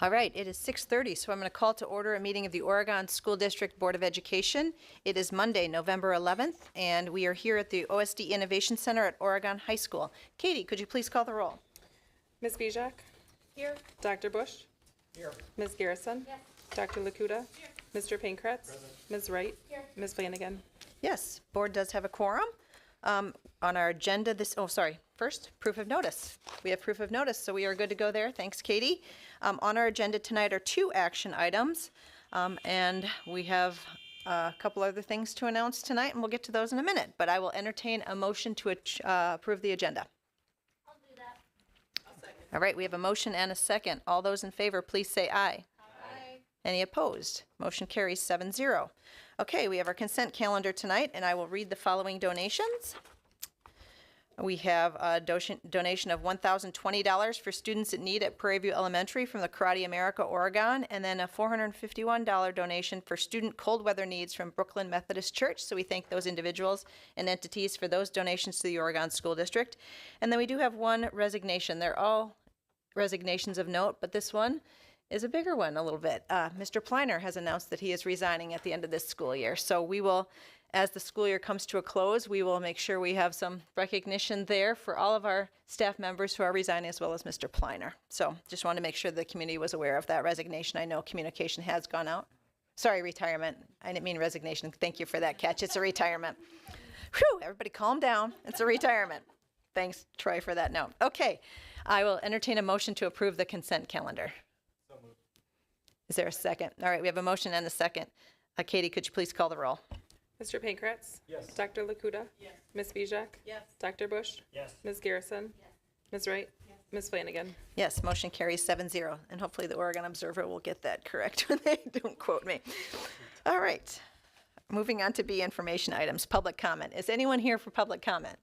All right, it is 6:30, so I'm going to call to order a meeting of the Oregon School District Board of Education. It is Monday, November 11th, and we are here at the OSD Innovation Center at Oregon High School. Katie, could you please call the roll? Ms. Bijak? Here. Dr. Bush? Here. Ms. Garrison? Yes. Dr. Lakuta? Here. Mr. Pankratz? Present. Ms. Wright? Here. Ms. Flanagan? Yes, board does have a quorum. On our agenda first, proof of notice. We have proof of notice, so we are good to go there. Thanks, Katie. On our agenda tonight are 2 action items, and we have a couple other things to announce tonight, and we'll get to those in a minute. But I will entertain a motion to approve the agenda. I'll do that. I'll second. All right, we have a motion and a second. All those in favor, please say aye. Aye. Any opposed? Motion carries 7-0. Okay, we have our consent calendar tonight, and I will read the following donations. We have a donation of $1,020 for students in need at Prairie View Elementary from the Karate America, Oregon, and then a $451 donation for student cold weather needs from Brooklyn Methodist Church. So we thank those individuals and entities for those donations to the Oregon School District. And then we do have one resignation. They're all resignations of note, but this one is a bigger one a little bit. Mr. Pliner has announced that he is resigning at the end of this school year. So we will, as the school year comes to a close, we will make sure we have some recognition there for all of our staff members who are resigning, as well as Mr. Pliner. So just wanted to make sure the community was aware of that resignation. I know communication has gone out. Sorry, retirement. I didn't mean resignation. Thank you for that catch. It's a retirement. Whew, everybody calm down. It's a retirement. Thanks, Troy, for that note. Okay, I will entertain a motion to approve the consent calendar. So moved. Is there a second? All right, we have a motion and a second. Katie, could you please call the roll? Mr. Pankratz? Yes. Dr. Lakuta? Yes. Ms. Bijak? Yes. Dr. Bush? Yes. Ms. Garrison? Yes. Ms. Wright? Yes. Ms. Flanagan? Yes, motion carries 7-0, and hopefully the Oregon Observer will get that correct when they don't quote me. All right, moving on to B, information items, public comment. Is anyone here for public comment?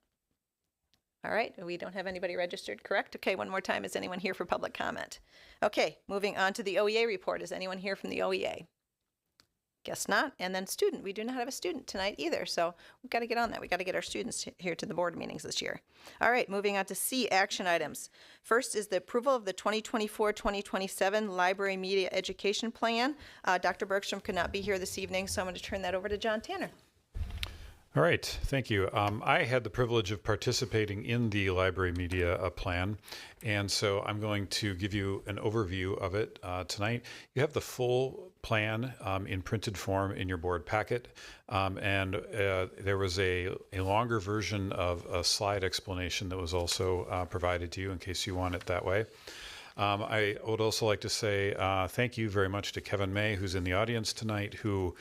All right, we don't have anybody registered, correct? Okay, one more time, is anyone here for public comment? Okay, moving on to the OEA report. Is anyone here from the OEA? Guess not. And then student, we do not have a student tonight either, so we've got to get on that. We've got to get our students here to the board meetings this year. All right, moving on to C, action items. First is the approval of the 2024-2027 Library Media Education Plan. Dr. Bergstrom could not be here this evening, so I'm going to turn that over to John Tanner. All right, thank you. I had the privilege of participating in the library media plan, and so I'm going to give you an overview of it tonight. You have the full plan in printed form in your board packet, and there was a longer version of a slide explanation that was also provided to you in case you want it that way. I would also like to say thank you very much to Kevin May, who's in the audience tonight, who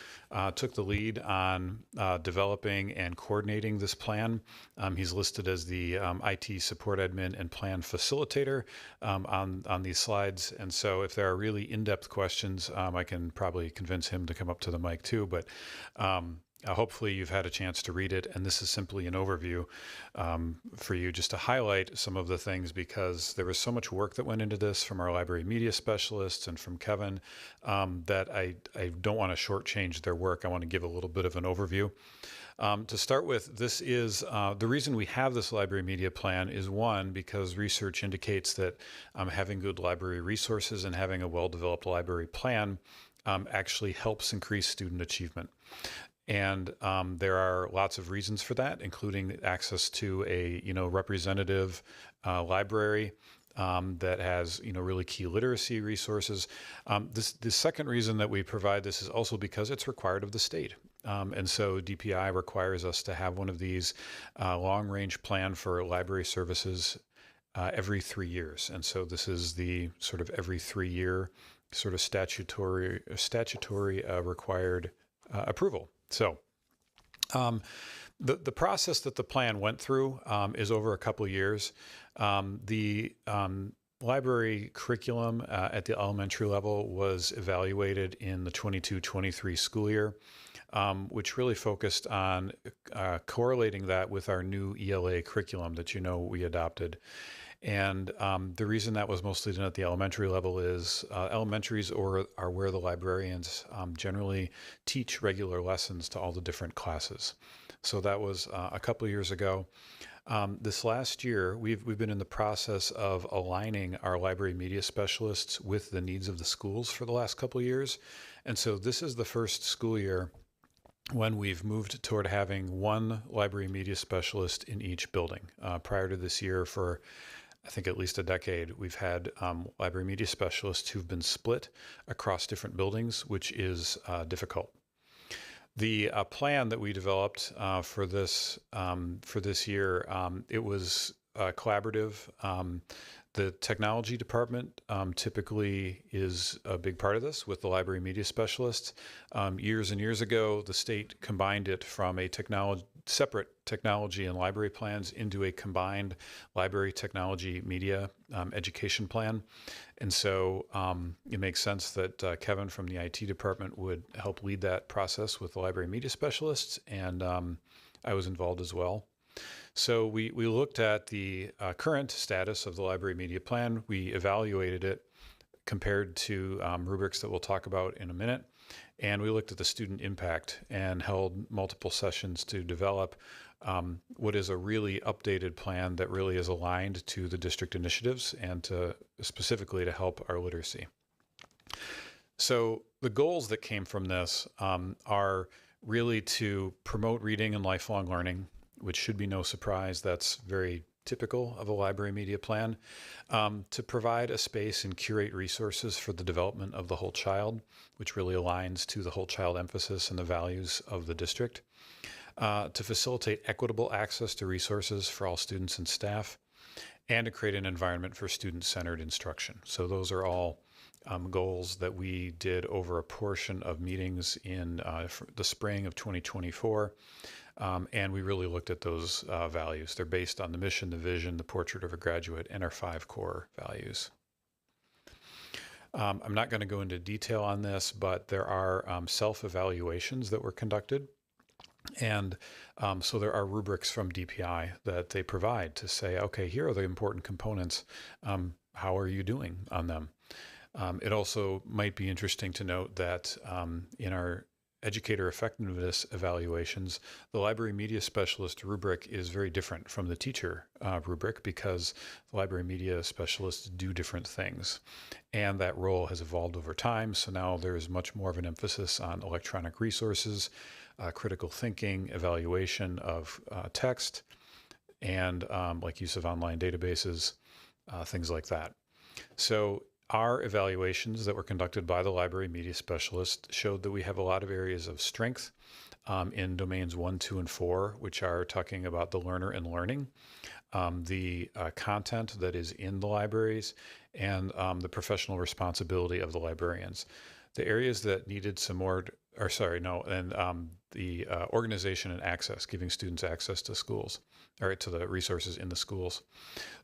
took the lead on developing and coordinating this plan. He's listed as the IT support admin and plan facilitator on these slides. And so if there are really in-depth questions, I can probably convince him to come up to the mic too. But hopefully you've had a chance to read it, and this is simply an overview for you just to highlight some of the things, because there was so much work that went into this from our library media specialists and from Kevin that I don't want to shortchange their work. I want to give a little bit of an overview. To start with, this is the reason we have this library media plan is, one, because research indicates that having good library resources and having a well-developed library plan actually helps increase student achievement. And there are lots of reasons for that, including access to a representative library that has really key literacy resources. The second reason that we provide this is also because it's required of the state. And so DPI requires us to have one of these long-range plan for library services every 3 years. And so this is the sort of every 3-year sort of statutory required approval. So the process that the plan went through is over a couple of years. The library curriculum at the elementary level was evaluated in the 22-23 school year, which really focused on correlating that with our new ELA curriculum that we adopted. And the reason that was mostly done at the elementary level is elementaries are where the librarians generally teach regular lessons to all the different classes. So that was a couple of years ago. This last year, we've been in the process of aligning our library media specialists with the needs of the schools for the last couple of years. And so this is the first school year when we've moved toward having one library media specialist in each building. Prior to this year, for I think at least a decade, we've had library media specialists who've been split across different buildings, which is difficult. The plan that we developed for this year, it was collaborative. The technology department typically is a big part of this with the library media specialists. Years and years ago, the state combined it from a separate technology and library plans into a combined library technology media education plan. And so it makes sense that Kevin from the IT department would help lead that process with the library media specialists, and I was involved as well. So we looked at the current status of the library media plan. We evaluated it compared to rubrics that we'll talk about in a minute. And we looked at the student impact and held multiple sessions to develop what is a really updated plan that really is aligned to the district initiatives and specifically to help our literacy. So the goals that came from this are really to promote reading and lifelong learning, which should be no surprise. That's very typical of a library media plan, to provide a space and curate resources for the development of the whole child, which really aligns to the whole child emphasis and the values of the district, to facilitate equitable access to resources for all students and staff, and to create an environment for student-centered instruction. So those are all goals that we did over a portion of meetings in the spring of 2024. And we really looked at those values. They're based on the mission, the vision, the portrait of a graduate, and our 5 core values. I'm not going to go into detail on this, but there are self-evaluations that were conducted And so there are rubrics from DPI that they provide to say, okay, here are the important components. How are you doing on them? It also might be interesting to note that in our educator effectiveness evaluations, the library media specialist rubric is very different from the teacher rubric because the library media specialists do different things. And that role has evolved over time. So now there's much more of an emphasis on electronic resources, critical thinking, evaluation of text, and like use of online databases, things like that. So our evaluations that were conducted by the library media specialist showed that we have a lot of areas of strength in domains 1, 2, and 4, which are talking about the learner and learning, the content that is in the libraries, and the professional responsibility of the librarians. The areas that needed some more, the organization and access, giving students access to schools, or to the resources in the schools.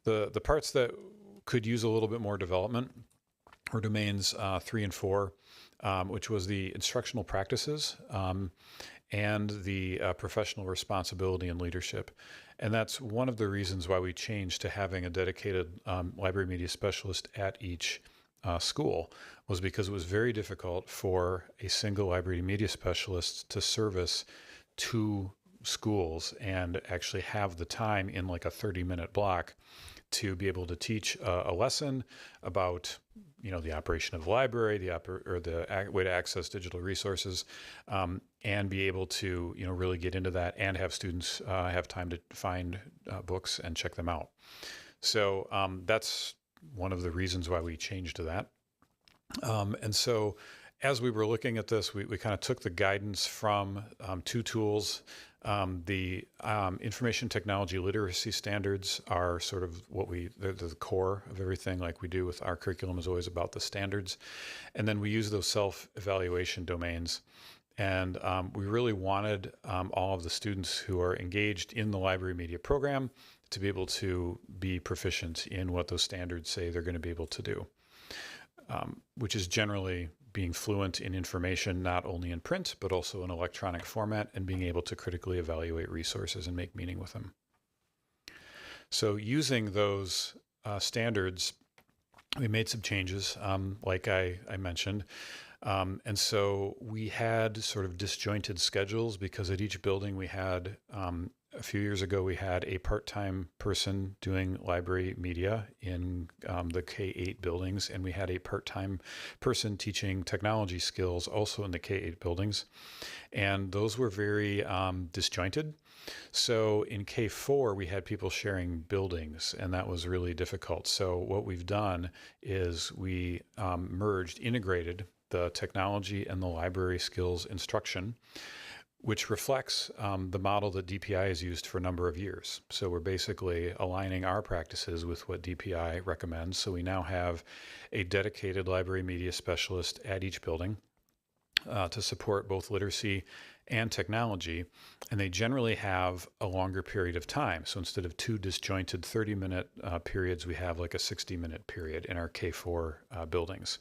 The parts that could use a little bit more development were domains 3 and 4, which was the instructional practices and the professional responsibility and leadership. And that's one of the reasons why we changed to having a dedicated library media specialist at each school, was because it was very difficult for a single library media specialist to service 2 schools and actually have the time in like a 30-minute block to be able to teach a lesson about, the operation of the library, the way to access digital resources, and be able to, really get into that and have students have time to find books and check them out. So that's one of the reasons why we changed to that. And so as we were looking at this, we kind of took the guidance from 2 tools. The information technology literacy standards are sort of they're the core of everything, like we do with our curriculum is always about the standards. And then we use those self-evaluation domains. And we really wanted all of the students who are engaged in the library media program to be able to be proficient in what those standards say they're going to be able to do, which is generally being fluent in information, not only in print, but also in electronic format, and being able to critically evaluate resources and make meaning with them. So using those standards, we made some changes, like I mentioned. And so we had sort of disjointed schedules because at each building we had, a few years ago, we had a part-time person doing library media in the K-8 buildings, and we had a part-time person teaching technology skills also in the K-8 buildings. And those were very disjointed. So in K-4, we had people sharing buildings, and that was really difficult. So what we've done is we integrated the technology and the library skills instruction, which reflects the model that DPI has used for a number of years. So we're basically aligning our practices with what DPI recommends. So we now have a dedicated library media specialist at each building to support both literacy and technology, and they generally have a longer period of time. So instead of 2 disjointed 30-minute periods, we have like a 60-minute period in our K-4 buildings.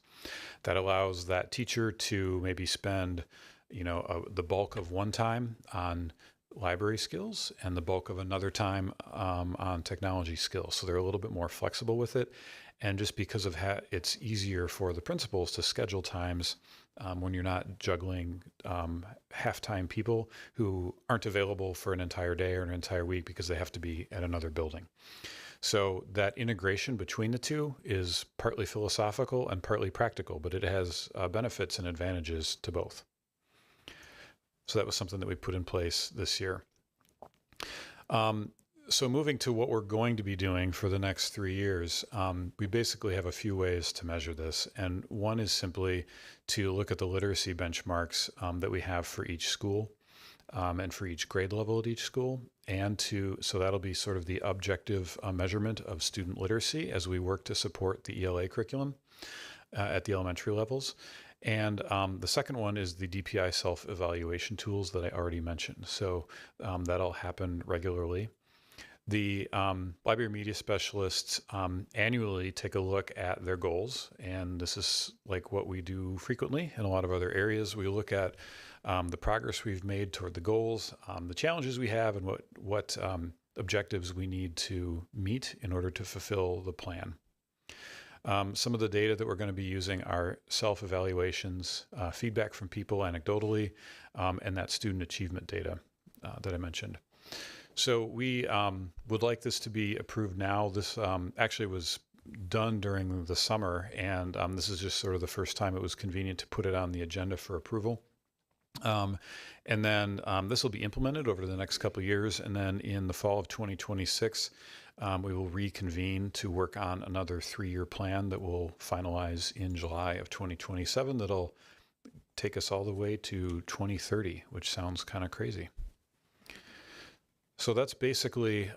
That allows that teacher to maybe spend the bulk of one time on library skills and the bulk of another time on technology skills. So they're a little bit more flexible with it. And just because of it's easier for the principals to schedule times when you're not juggling half-time people who aren't available for an entire day or an entire week because they have to be at another building. So that integration between the two is partly philosophical and partly practical, but it has benefits and advantages to both. So that was something that we put in place this year. So moving to what we're going to be doing for the next 3 years, we basically have a few ways to measure this. And one is simply to look at the literacy benchmarks that we have for each school and for each grade level at each school. And so that'll be sort of the objective measurement of student literacy as we work to support the ELA curriculum at the elementary levels. And the second one is the DPI self-evaluation tools that I already mentioned. So that'll happen regularly. The library media specialists annually take a look at their goals, and this is like what we do frequently in a lot of other areas. We look at the progress we've made toward the goals, the challenges we have, and what objectives we need to meet in order to fulfill the plan. Some of the data that we're going to be using are self-evaluations, feedback from people anecdotally, and that student achievement data that I mentioned. So we would like this to be approved now. This actually was done during the summer, and this is just sort of the first time it was convenient to put it on the agenda for approval. And then this will be implemented over the next couple of years, and then in the fall of 2026, we will reconvene to work on another 3-year plan that will finalize in July of 2027. That'll take us all the way to 2030, which sounds kind of crazy. So that's basically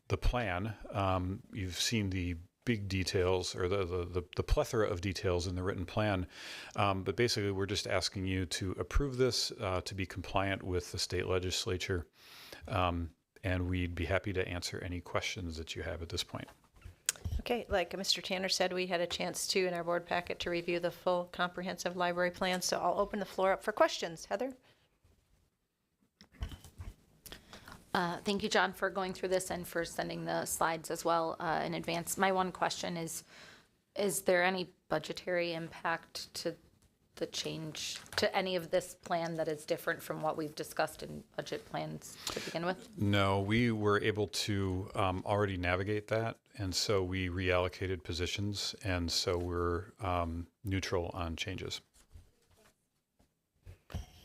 the plan. You've seen the big details, or the plethora of details in the written plan, but basically we're just asking you to approve this to be compliant with the state legislature, and we'd be happy to answer any questions that you have at this point. Okay, like Mr. Tanner said, we had a chance to, in our board packet, to review the full comprehensive library plan, so I'll open the floor up for questions. Heather? Thank you, John, for going through this and for sending the slides as well in advance. My one question is there any budgetary impact to the change, to any of this plan that is different from what we've discussed in budget plans to begin with? No, we were able to already navigate that, and so we reallocated positions, and so we're neutral on changes.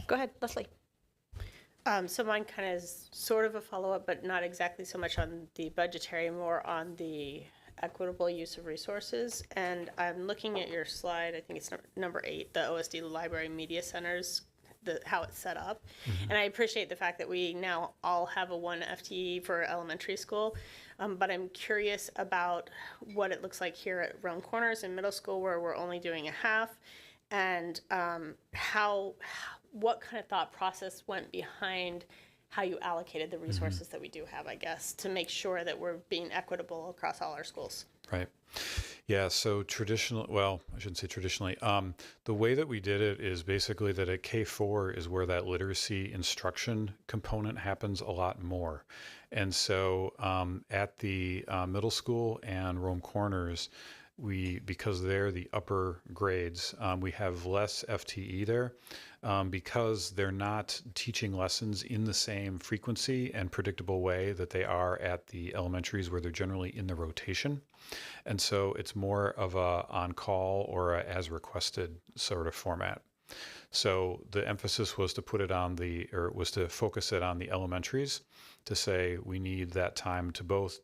Go ahead, Leslie. So mine kind of is sort of a follow-up, but not exactly so much on the budgetary, more on the equitable use of resources. And I'm looking at your slide, I think it's number 8, the OSD Library Media Centers, how it's set up. Mm-hmm. And I appreciate the fact that we now all have a 1 FTE for elementary school. But I'm curious about what it looks like here at Rome Corners in middle school, where we're only doing a half, and what kind of thought process went behind how you allocated the resources that we do have, I guess, to make sure that we're being equitable across all our schools. Right. Yeah, so I shouldn't say traditionally. The way that we did it is basically that at K4 is where that literacy instruction component happens a lot more. And so at the middle school and Rome Corners, because they're the upper grades, we have less FTE there because they're not teaching lessons in the same frequency and predictable way that they are at the elementaries, where they're generally in the rotation. And so it's more of a on-call or a as-requested sort of format. So the emphasis was to to focus it on the elementaries, to say we need that time to both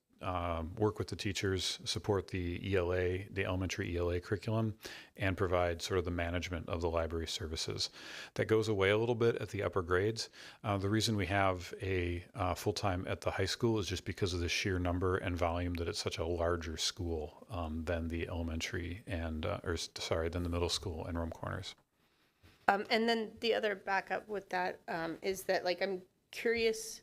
work with the teachers, support the ELA, the elementary ELA curriculum, and provide sort of the management of the library services. That goes away a little bit at the upper grades. The reason we have a full-time at the high school is just because of the sheer number and volume that it's such a larger school than the elementary than the middle school and Rome Corners. And then the other backup with that is that, like, I'm curious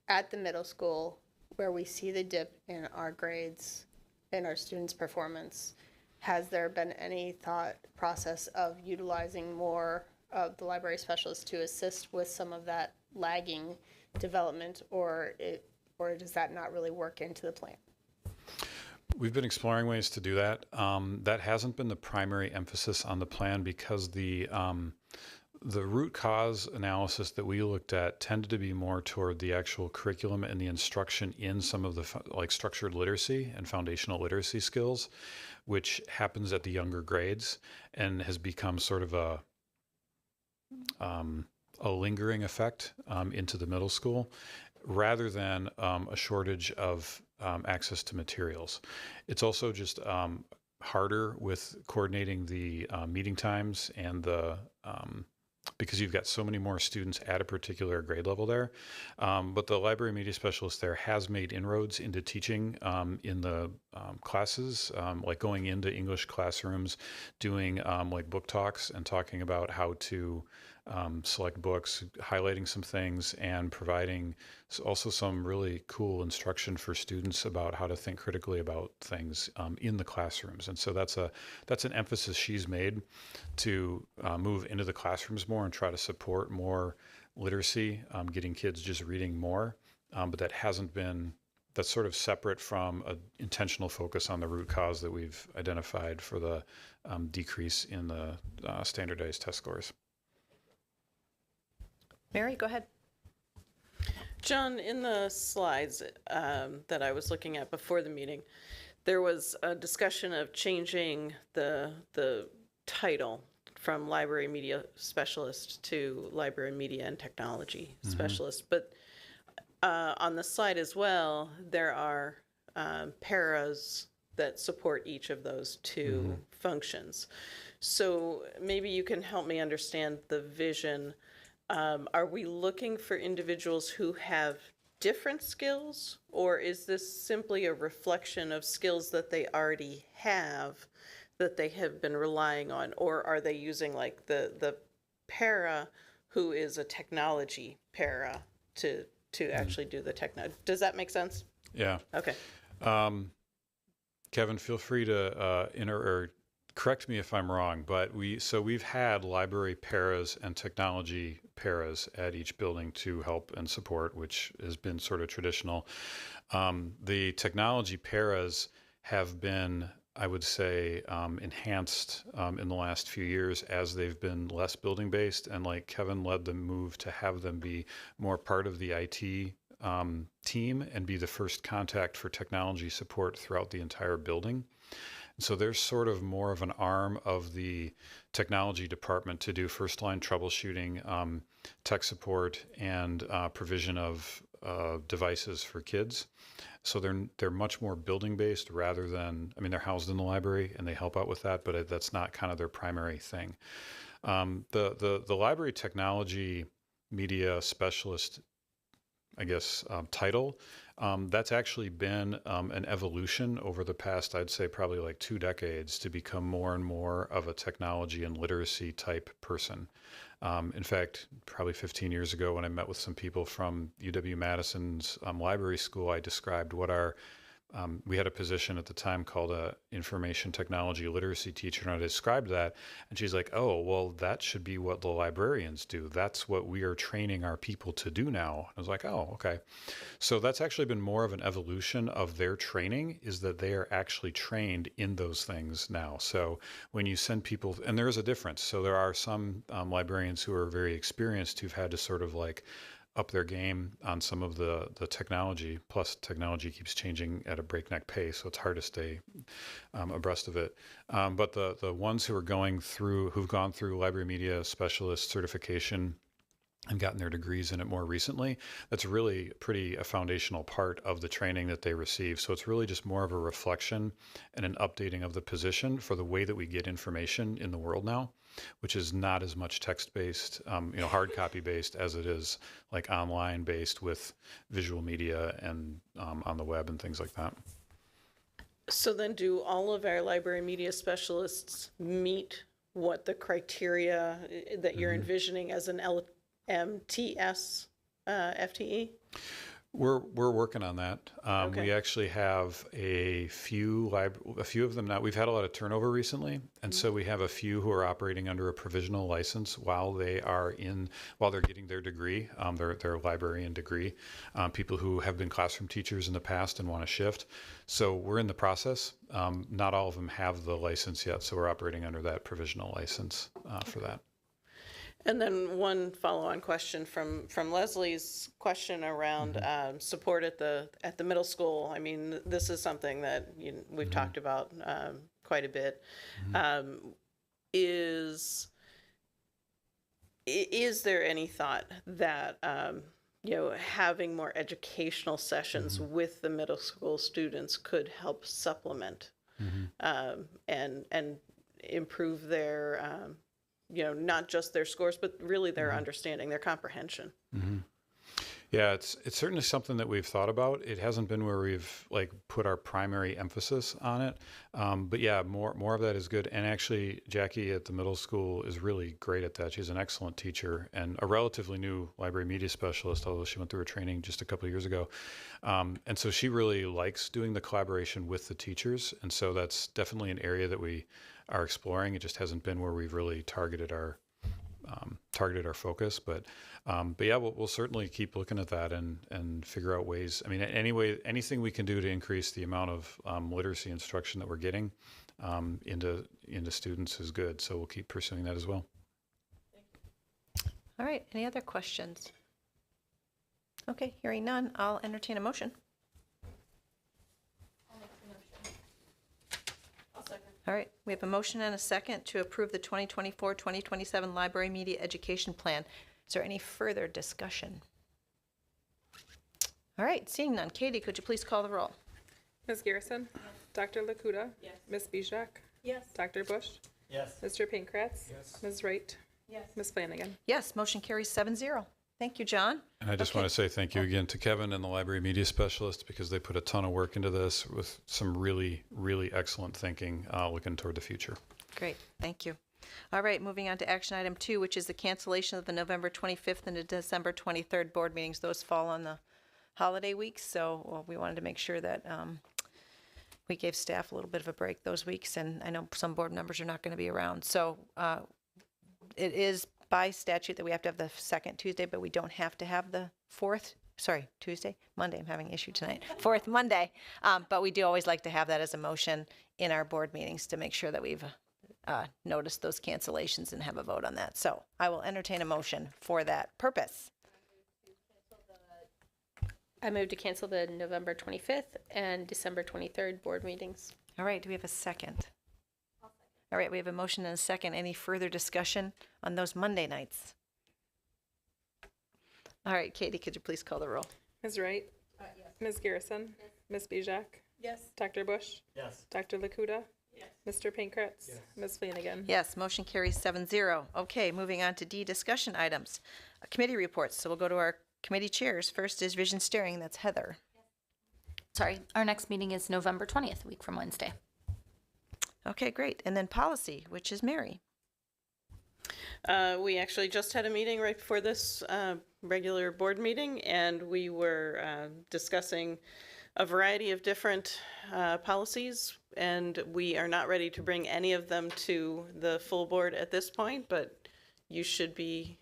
at the middle school, where we see the dip in our grades and our students' performance, has there been any thought process of utilizing more of the library specialists to assist with some of that lagging development, or does that not really work into the plan? We've been exploring ways to do that. That hasn't been the primary emphasis on the plan because the root cause analysis that we looked at tended to be more toward the actual curriculum and the instruction in some of the structured literacy and foundational literacy skills, which happens at the younger grades and has become sort of a lingering effect into the middle school, rather than a shortage of access to materials. It's also just harder with coordinating the meeting times and because you've got so many more students at a particular grade level there. But the library media specialist there has made inroads into teaching in the classes, like going into English classrooms, doing like book talks and talking about how to select books, highlighting some things, and providing also some really cool instruction for students about how to think critically about things in the classrooms. And so that's an emphasis she's made to move into the classrooms more and try to support more literacy, getting kids just reading more. But that's sort of separate from an intentional focus on the root cause that we've identified for the decrease in the standardized test scores. Mary, go ahead. John, in the slides that I was looking at before the meeting, there was a discussion of changing the title from library media specialist to library media and technology specialist. But on the slide as well, there are paras that support each of those two functions. So maybe you can help me understand the vision. Are we looking for individuals who have different skills, or is this simply a reflection of skills that they already have that they have been relying on, or are they using like the para who is a technology para to actually do the technology? Does that make sense? Yeah. Okay. Kevin, feel free to or correct me if I'm wrong, but we've had library paras and technology paras at each building to help and support, which has been sort of traditional. The technology paras have been, I would say, enhanced in the last few years as they've been less building based, and like Kevin led the move to have them be more part of the IT team and be the first contact for technology support throughout the entire building. So there's sort of more of an arm of the technology department to do first line troubleshooting, tech support, and provision of devices for kids. So they're much more building based rather than, I mean, they're housed in the library and they help out with that, but that's not kind of their primary thing. The library technology media specialist, I guess, title, that's actually been an evolution over the past, I'd say probably like 2 decades, to become more and more of a technology and literacy type person. In fact, probably 15 years ago when I met with some people from UW-Madison's library school, I described what we had a position at the time called a information technology literacy teacher, and I described that, and she's like, oh, well, that should be what the librarians do. That's what we are training our people to do now. I was like, oh, okay. So that's actually been more of an evolution of their training, is that they are actually trained in those things now. So when you send people, and there is a difference. So there are some librarians who are very experienced who've had to sort of like up their game on some of the technology. Plus, technology keeps changing at a breakneck pace, so it's hard to stay abreast of it. But the ones who've gone through library media specialist certification and gotten their degrees in it more recently, that's really a foundational part of the training that they receive. So it's really just more of a reflection and an updating of the position for the way that we get information in the world now, which is not as much text-based, hard copy-based as it is like online-based with visual media and on the web and things like that. So then do all of our library media specialists meet what the criteria that you're envisioning as an LMTS FTE? We're working on that. Okay. We actually have a few of them now. We've had a lot of turnover recently, and so we have a few who are operating under a provisional license while they're getting their degree, their librarian degree. People who have been classroom teachers in the past and want to shift. So we're in the process. Not all of them have the license yet, so we're operating under that provisional license for that. And then one follow-on question from Leslie's question around support at the middle school. I mean, this is something that we've talked about quite a bit. Is there any thought that having more educational sessions with the middle school students could help supplement and improve their not just their scores, but really their understanding, their comprehension? Yeah, it's certainly something that we've thought about. It hasn't been where we've like put our primary emphasis on it, but yeah, more of that is good. And actually, Jackie at the middle school is really great at that. She's an excellent teacher and a relatively new library media specialist, although she went through a training just a couple of years ago. And so she really likes doing the collaboration with the teachers, and so that's definitely an area that we are exploring. It just hasn't been where we've really targeted our focus, but yeah, we'll certainly keep looking at that and figure out ways. I mean, anything we can do to increase the amount of literacy instruction that we're getting into students is good. So we'll keep pursuing that as well. All right, any other questions? Okay, hearing none, I'll entertain a motion. All right, we have a motion and a second to approve the 2024-2027 Library Media Education Plan. Is there any further discussion? All right, seeing none. Katie, could you please call the roll? Ms. Garrison? Dr. Lakuda? Yes. Ms. Bijak? Yes. Dr. Bush? Yes. Mr. Pankratz? Yes. Ms. Wright? Yes. Ms. Flanagan? Yes, motion carries 7-0. Thank you, John. And I just Okay. want to say thank you again to Kevin and the library media specialist because they put a ton of work into this with some really, really excellent thinking looking toward the future. Great, thank you. All right, moving on to action item 2, which is the cancellation of the November 25th and the December 23rd board meetings. Those fall on the holiday weeks, so we wanted to make sure that we gave staff a little bit of a break those weeks, and I know some board members are not going to be around. So it is by statute that we have to have the second Tuesday, but we don't have to have the Monday. I'm having an issue tonight. Fourth Monday. But we do always like to have that as a motion in our board meetings to make sure that we've noticed those cancellations and have a vote on that. So I will entertain a motion for that purpose. I move to cancel the November 25th and December 23rd board meetings. All right, do we have a second? All right, we have a motion and a second. Any further discussion on those Monday nights? All right, Katie, could you please call the roll? Ms. Wright? Yes. Ms. Garrison? Yes. Ms. Bijak? Yes. Dr. Bush? Yes. Dr. Lakuda? Yes. Mr. Pankratz? Yes. Ms. Flanagan? Yes, motion carries 7-0. Okay, moving on to D, discussion items. Committee reports. So we'll go to our committee chairs. First is Vision Steering. That's Heather. Sorry, our next meeting is November 20th, a week from Wednesday. Okay, great. And then policy, which is Mary. We actually just had a meeting right before this regular board meeting, and we were discussing a variety of different policies, and we are not ready to bring any of them to the full board at this point, but you should be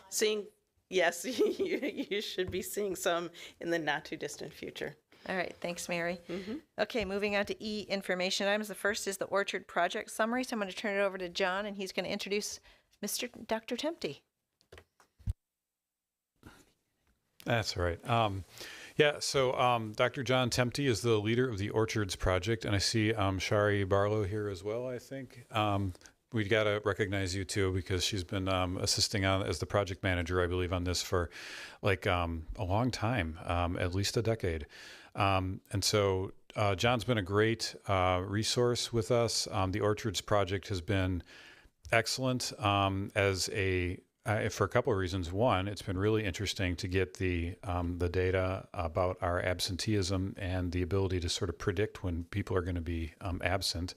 seeing, yes, you should be seeing some in the not too distant future. All right, thanks, Mary. Okay, moving on to E, information items. The first is the Orchard Project Summary. So I'm going to turn it over to John, and he's going to introduce Dr. Tempty. That's all right. So Dr. John Tempty is the leader of the Orchards Project, and I see Shari Barlow here as well, I think. We've got to recognize you too because she's been assisting on as the project manager, I believe, on this for like a long time, at least a decade. And so John's been a great resource with us. The Orchards Project has been excellent for a couple of reasons. One, it's been really interesting to get the data about our absenteeism and the ability to sort of predict when people are going to be absent.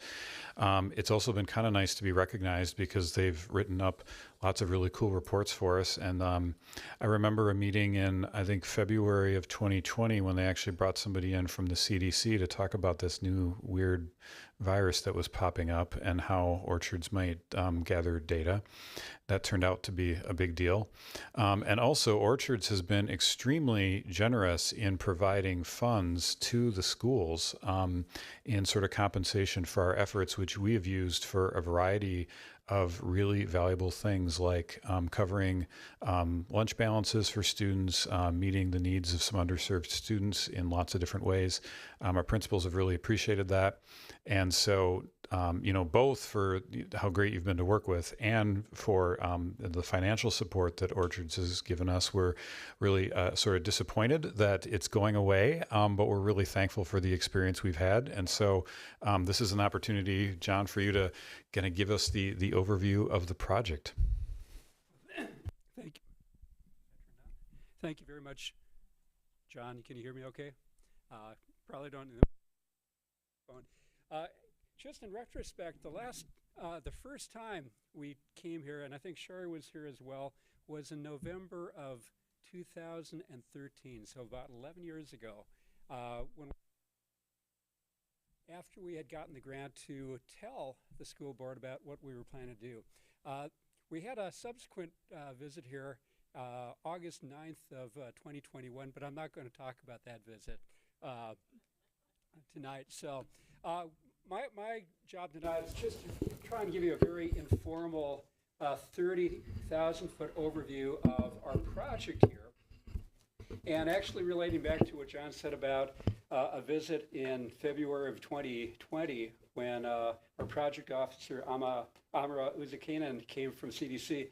It's also been kind of nice to be recognized because they've written up lots of really cool reports for us. And I remember a meeting in, I think, February of 2020 when they actually brought somebody in from the CDC to talk about this new weird virus that was popping up and how orchards might gather data. That turned out to be a big deal. And also, Orchards has been extremely generous in providing funds to the schools in sort of compensation for our efforts, which we have used for a variety of really valuable things like covering lunch balances for students, meeting the needs of some underserved students in lots of different ways. Our principals have really appreciated that. And so, both for how great you've been to work with and for the financial support that Orchards has given us, we're really sort of disappointed that it's going away, but we're really thankful for the experience we've had. And so this is an opportunity, John, for you to kind of give us the overview of the project. Thank you very much, John. Can you hear me okay? Probably don't need the phone. Just in retrospect, the first time we came here, and I think Shari was here as well, was in November of 2013, so about 11 years ago, after we had gotten the grant to tell the school board about what we were planning to do. We had a subsequent visit here August 9th of 2021, but I'm not going to talk about that visit tonight. So my job tonight is just to try and give you a very informal 30,000-foot overview of our project here. And actually relating back to what John said about a visit in February of 2020 when our project officer, Amara Uzakainen, came from CDC.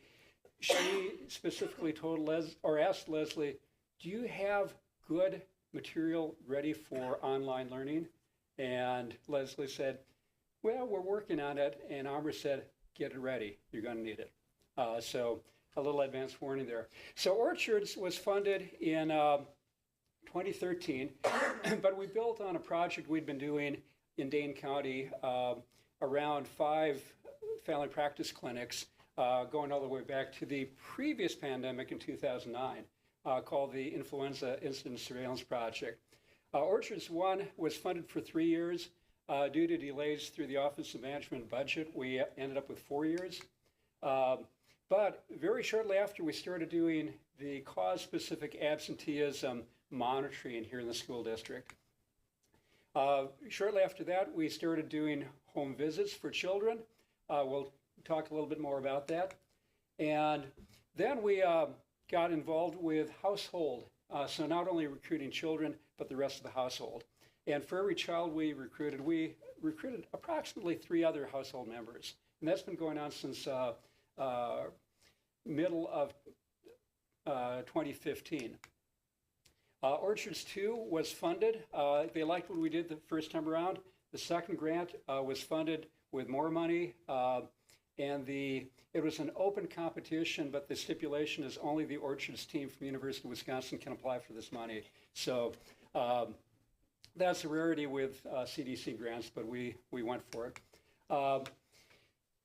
She specifically asked Leslie, do you have good material ready for online learning? And Leslie said, well, we're working on it. And Amara said, get it ready. You're going to need it. So a little advance warning there. So Orchards was funded in 2013, but we built on a project we'd been doing in Dane County around 5 family practice clinics going all the way back to the previous pandemic in 2009 called the Influenza Incident Surveillance Project. Orchards 1 was funded for 3 years. Due to delays through the Office of Management and Budget, we ended up with 4 years. But very shortly after, we started doing the cause-specific absenteeism monitoring here in the school district. Shortly after that, we started doing home visits for children. We'll talk a little bit more about that. And then we got involved with household. So not only recruiting children, but the rest of the household. And for every child we recruited approximately 3 other household members. And that's been going on since middle of 2015. Orchards 2 was funded. They liked what we did the first time around. The second grant was funded with more money. And it was an open competition, but the stipulation is only the Orchards team from University of Wisconsin can apply for this money. So that's a rarity with CDC grants, but we went for it.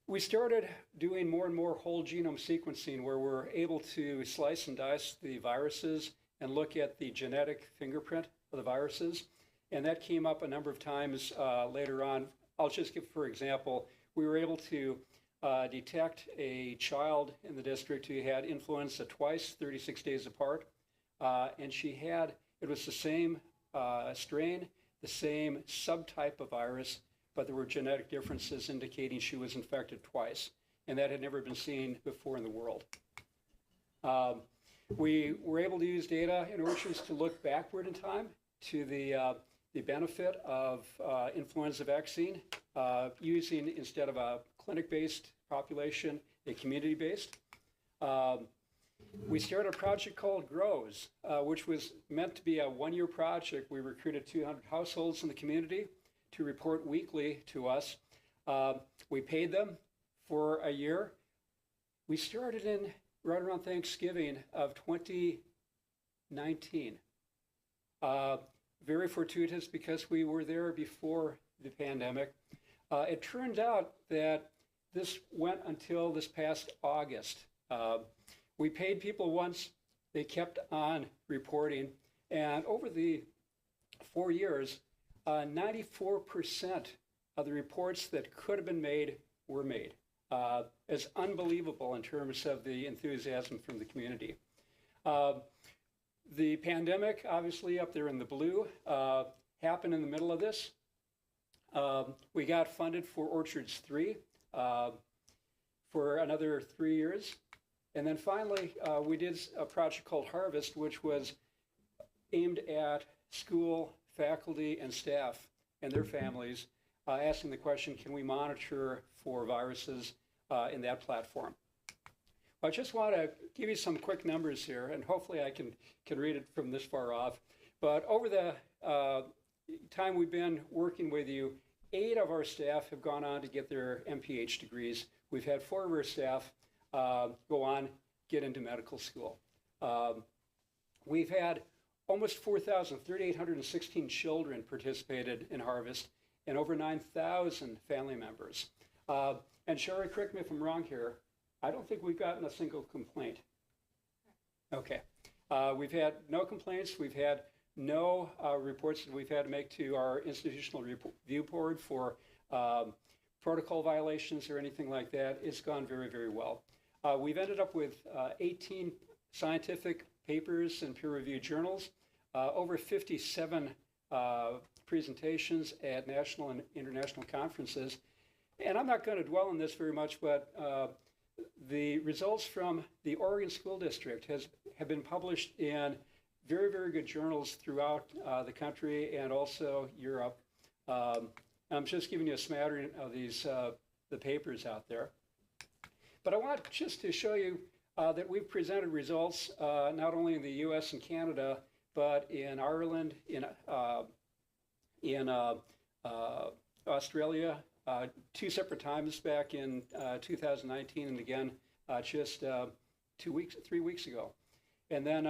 We started doing more and more whole genome sequencing where we're able to slice and dice the viruses and look at the genetic fingerprint of the viruses. And that came up a number of times later on. I'll just give, for example, we were able to detect a child in the district who had influenza twice, 36 days apart. And it was the same strain, the same subtype of virus, but there were genetic differences indicating she was infected twice. And that had never been seen before in the world. We were able to use data in Orchards to look backward in time to the benefit of influenza vaccine using, instead of a clinic-based population, a community-based. We started a project called GROWS, which was meant to be a 1-year project. We recruited 200 households in the community to report weekly to us. We paid them for a year. We started in right around Thanksgiving of 2019. Very fortuitous because we were there before the pandemic. It turned out that this went until this past August. We paid people once, they kept on reporting, and over the 4 years, 94% of the reports that could have been made were made. It's unbelievable in terms of the enthusiasm from the community. The pandemic, obviously up there in the blue, happened in the middle of this. We got funded for Orchards 3 for another 3 years. And then finally, we did a project called Harvest, which was aimed at school faculty and staff and their families, asking the question, can we monitor for viruses in that platform? I just want to give you some quick numbers here, and hopefully I can read it from this far off. But over the time we've been working with you, 8 of our staff have gone on to get their MPH degrees. We've had 4 of our staff go on, get into medical school. We've had almost 3,816 children participated in Harvest and over 9,000 family members. And Sherry, correct me if I'm wrong here, I don't think we've gotten a single complaint. Okay. We've had no complaints. We've had no reports that we've had to make to our institutional review board for protocol violations or anything like that. It's gone very, very well. We've ended up with 18 scientific papers and peer-reviewed journals, over 57 presentations at national and international conferences. And I'm not going to dwell on this very much, but the results from the Oregon School District have been published in very, very good journals throughout the country and also Europe. I'm just giving you a smattering of these the papers out there. But I want just to show you that we've presented results not only in the U.S. and Canada, but in Ireland, in Australia, 2 separate times back in 2019, and again just 3 weeks ago. And then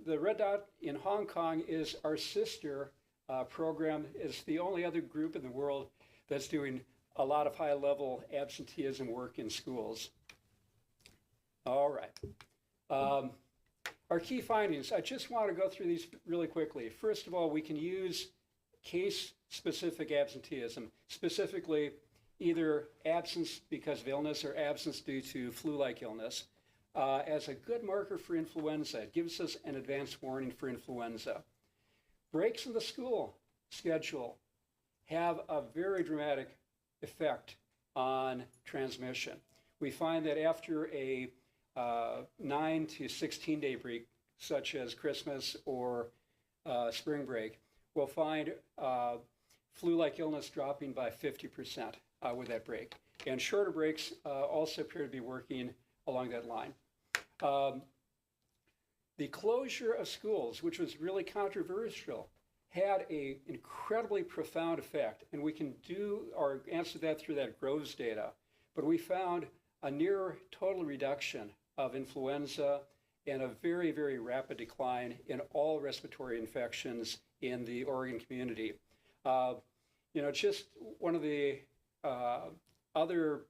the Red Dot in Hong Kong is our sister program. It's the only other group in the world that's doing a lot of high-level absenteeism work in schools. All right. Our key findings, I just want to go through these really quickly. First of all, we can use case-specific absenteeism, specifically either absence because of illness or absence due to flu-like illness, as a good marker for influenza. It gives us an advance warning for influenza. Breaks in the school schedule have a very dramatic effect on transmission. We find that after a 9 to 16 day break, such as Christmas or spring break, we'll find flu-like illness dropping by 50% with that break. And shorter breaks also appear to be working along that line. The closure of schools, which was really controversial, had an incredibly profound effect. And we can answer that through that Groves data. But we found a near total reduction of influenza and a very, very rapid decline in all respiratory infections in the Oregon community. Just one of the other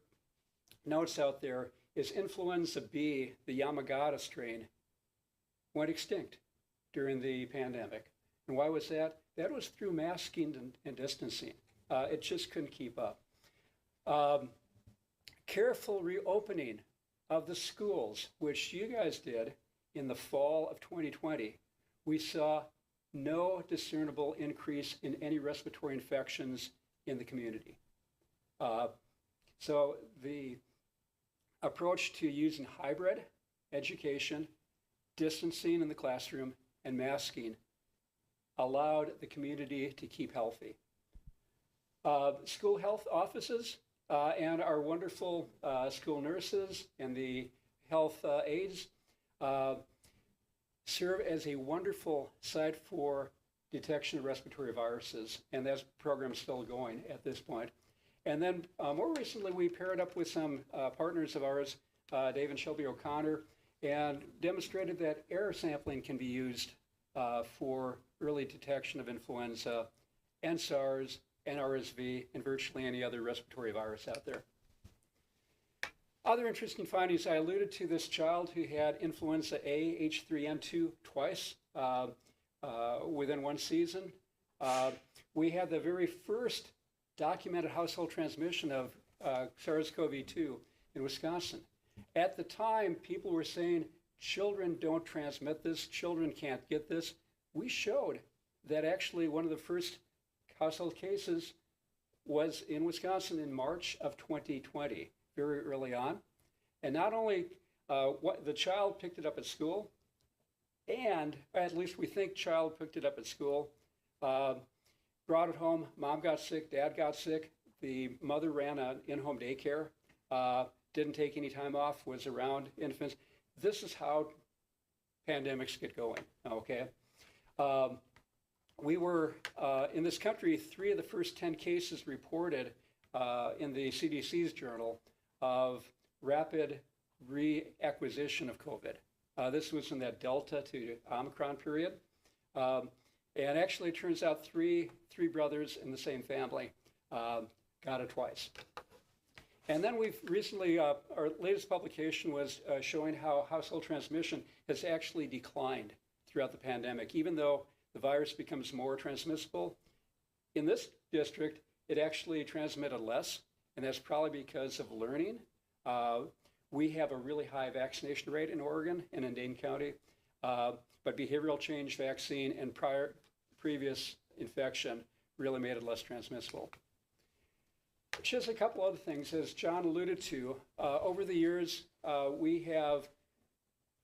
notes out there is influenza B, the Yamagata strain, went extinct during the pandemic. And why was that? That was through masking and distancing. It just couldn't keep up. Careful reopening of the schools, which you guys did in the fall of 2020, we saw no discernible increase in any respiratory infections in the community. So the approach to using hybrid education, distancing in the classroom, and masking allowed the community to keep healthy. School health offices and our wonderful school nurses and the health aides serve as a wonderful site for detection of respiratory viruses, and that program is still going at this point. And then more recently, we paired up with some partners of ours, Dave and Shelby O'Connor, and demonstrated that air sampling can be used for early detection of influenza and SARS and RSV and virtually any other respiratory virus out there. Other interesting findings, I alluded to this child who had influenza A H3N2 twice within one season. We had the very first documented household transmission of SARS-CoV-2 in Wisconsin. At the time, people were saying, children don't transmit this, children can't get this. We showed that actually one of the first household cases was in Wisconsin in March of 2020, very early on. And not only the child picked it up at school, and at least we think child picked it up at school, brought it home, mom got sick, dad got sick, the mother ran an in-home daycare, didn't take any time off, was around infants. This is how pandemics get going, okay? We were, in this country, 3 of the first 10 cases reported in the CDC's journal of rapid reacquisition of COVID. This was in that Delta to Omicron period. And actually, it turns out three brothers in the same family got it twice. And then we've recently, our latest publication was showing how household transmission has actually declined throughout the pandemic, even though the virus becomes more transmissible. In this district, it actually transmitted less, and that's probably because of learning. We have a really high vaccination rate in Oregon and in Dane County, but behavioral change vaccine and previous infection really made it less transmissible. Just a couple other things, as John alluded to, over the years, we have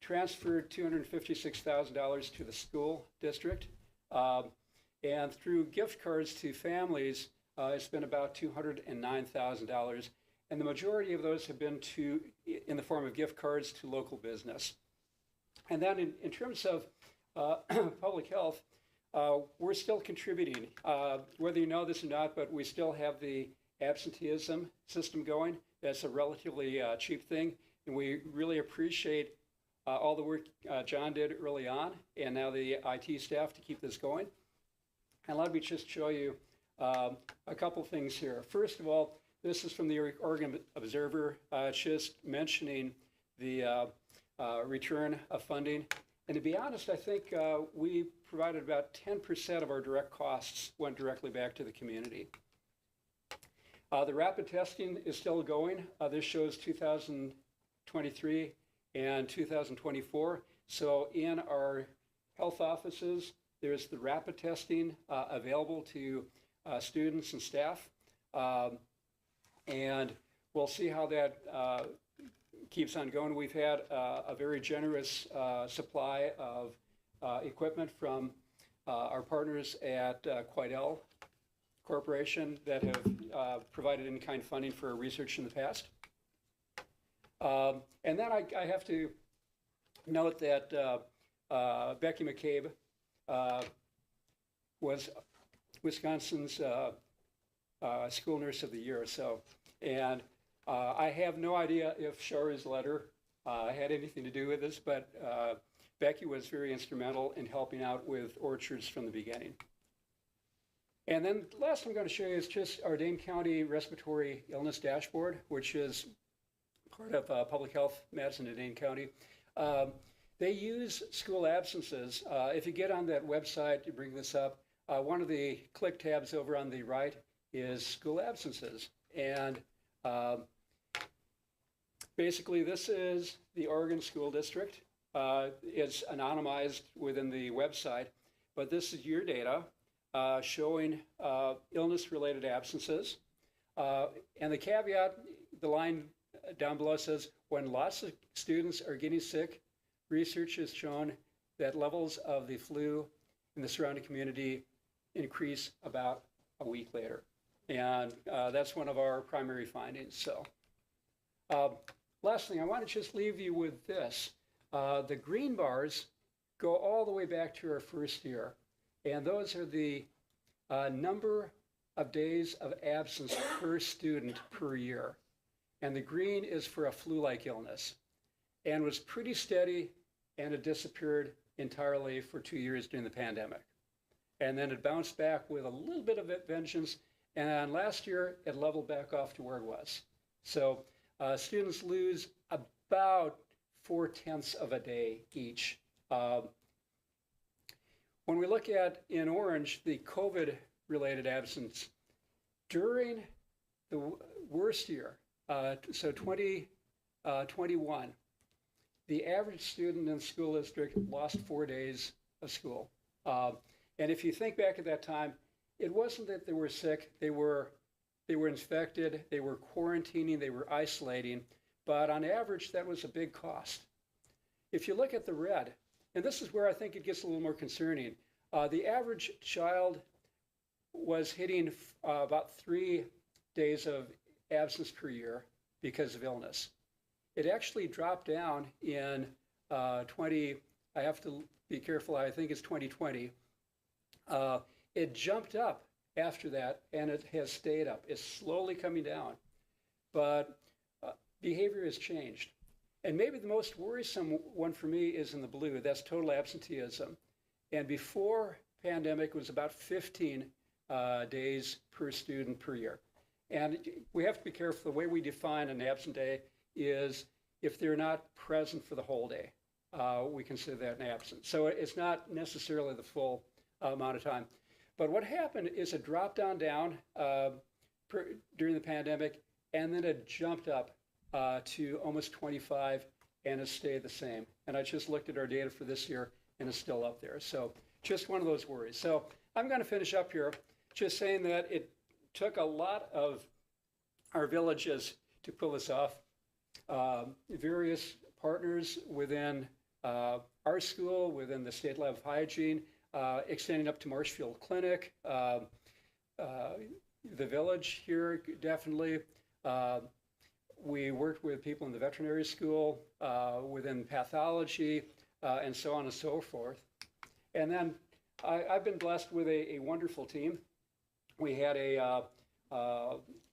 transferred $256,000 to the school district. And through gift cards to families, it's been about $209,000. And the majority of those have been in the form of gift cards to local business. And then in terms of public health, we're still contributing. Whether you know this or not, but we still have the absenteeism system going. That's a relatively cheap thing, and we really appreciate all the work John did early on, and now the IT staff to keep this going. And let me just show you a couple things here. First of all, this is from the Oregon Observer, just mentioning the return of funding. And to be honest, I think we provided about 10% of our direct costs went directly back to the community. The rapid testing is still going. This shows 2023 and 2024. So in our health offices, there's the rapid testing available to students and staff. And we'll see how that keeps on going. We've had a very generous supply of equipment from our partners at Quidel Corporation that have provided in-kind funding for research in the past. And then I have to note that Becky McCabe was Wisconsin's School Nurse of the Year. And I have no idea if Shari's letter had anything to do with this, but Becky was very instrumental in helping out with orchards from the beginning. And then the last I'm going to show you is just our Dane County Respiratory Illness Dashboard, which is part of Public Health Medicine in Dane County. They use school absences. If you get on that website to bring this up, one of the click tabs over on the right is school absences. And basically, this is the Oregon School District. It's anonymized within the website, but this is your data showing illness-related absences. And the caveat, the line down below says, when lots of students are getting sick, research has shown that levels of the flu in the surrounding community increase about a week later. And that's one of our primary findings. So last thing, I want to just leave you with this. The green bars go all the way back to our first year. And those are the number of days of absence per student per year. And the green is for a flu-like illness. And was pretty steady, and it disappeared entirely for 2 years during the pandemic. And then it bounced back with a little bit of vengeance. And last year, it leveled back off to where it was. So students lose about 0.4 of a day each. When we look at, in orange, the COVID-related absence, during the worst year, so 2021, the average student in the school district lost 4 days of school. And if you think back at that time, it wasn't that they were sick, they were infected, they were quarantining, they were isolating, but on average, that was a big cost. If you look at the red, and this is where I think it gets a little more concerning, the average child was hitting about 3 days of absence per year because of illness. It actually dropped down in I have to be careful, I think it's 2020. It jumped up after that, and it has stayed up. It's slowly coming down, but behavior has changed. And maybe the most worrisome one for me is in the blue. That's total absenteeism. And before pandemic, it was about 15 days per student per year. And we have to be careful. The way we define an absent day is if they're not present for the whole day, we consider that an absence. So it's not necessarily the full amount of time. But what happened is it dropped down during the pandemic, and then it jumped up to almost 25, and it stayed the same. And I just looked at our data for this year, and it's still up there. So just one of those worries. So I'm going to finish up here just saying that it took a lot of our villages to pull this off. Various partners within our school, within the State Lab of Hygiene, extending up to Marshfield Clinic, the village here definitely. We worked with people in the veterinary school, within pathology, and so on and so forth. And then I've been blessed with a wonderful team. We had a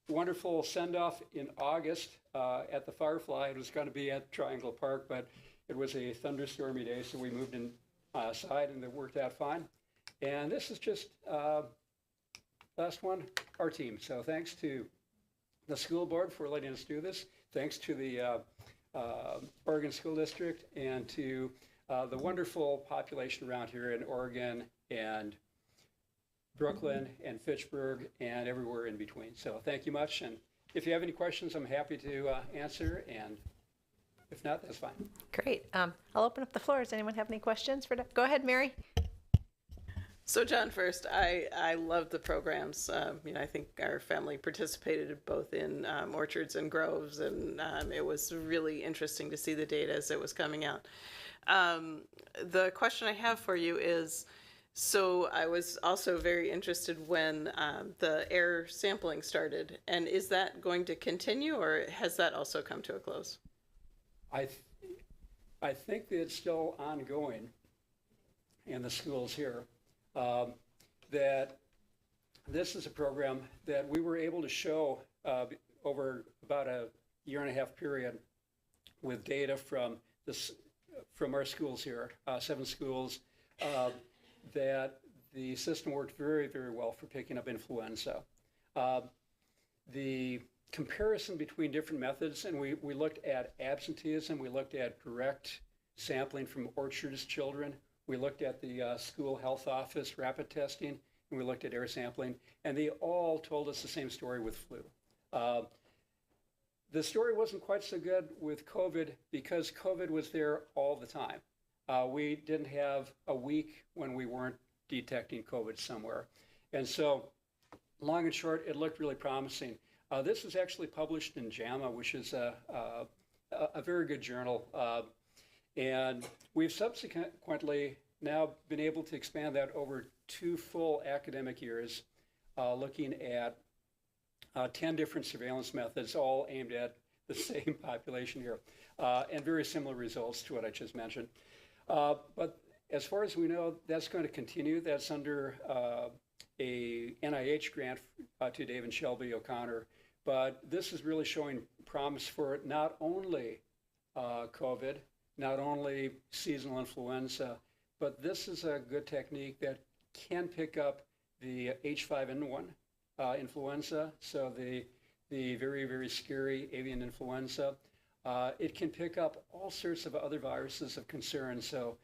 wonderful send-off in August at the Firefly. It was going to be at Triangle Park, but it was a thunderstormy day, so we moved inside, and it worked out fine. And this is just last one, our team. So thanks to the school board for letting us do this. Thanks to the Oregon School District and to the wonderful population around here in Oregon and Brooklyn and Fitchburg and everywhere in between. So thank you much. And if you have any questions, I'm happy to answer. And if not, that's fine. Great. I'll open up the floor. Does anyone have any questions? Go ahead, Mary. So John, first, I love the programs. I think our family participated both in orchards and groves, and it was really interesting to see the data as it was coming out. The question I have for you is, so I was also very interested when the air sampling started, and is that going to continue, or has that also come to a close? I think that it's still ongoing in the schools here. That this is a program that we were able to show over about a year and a half period with data from our schools here, 7 schools, that the system worked very, very well for picking up influenza. The comparison between different methods, and we looked at absenteeism, we looked at direct sampling from orchards children, we looked at the school health office rapid testing, and we looked at air sampling, and they all told us the same story with flu. The story wasn't quite so good with COVID because COVID was there all the time. We didn't have a week when we weren't detecting COVID somewhere. And so, long and short, it looked really promising. This was actually published in JAMA, which is a very good journal. And we've subsequently now been able to expand that over 2 full academic years, looking at 10 different surveillance methods, all aimed at the same population here, and very similar results to what I just mentioned. But as far as we know, that's going to continue. That's under a NIH grant to Dave and Shelby O'Connor. But this is really showing promise for not only COVID, not only seasonal influenza, but this is a good technique that can pick up the H5N1 influenza, so the very, very scary avian influenza. It can pick up all sorts of other viruses of concern. So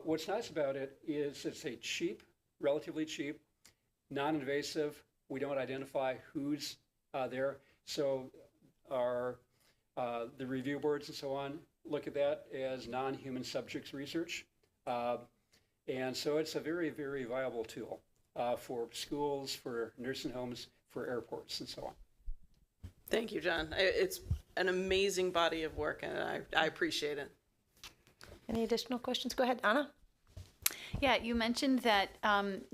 what's nice about it is it's a cheap, relatively cheap, non-invasive. We don't identify who's there. So the review boards and so on look at that as non-human subjects research. And so it's a very, very viable tool for schools, for nursing homes, for airports, and so on. Thank you, John. It's an amazing body of work, and I appreciate it. Any additional questions? Go ahead, Anna. Yeah, you mentioned that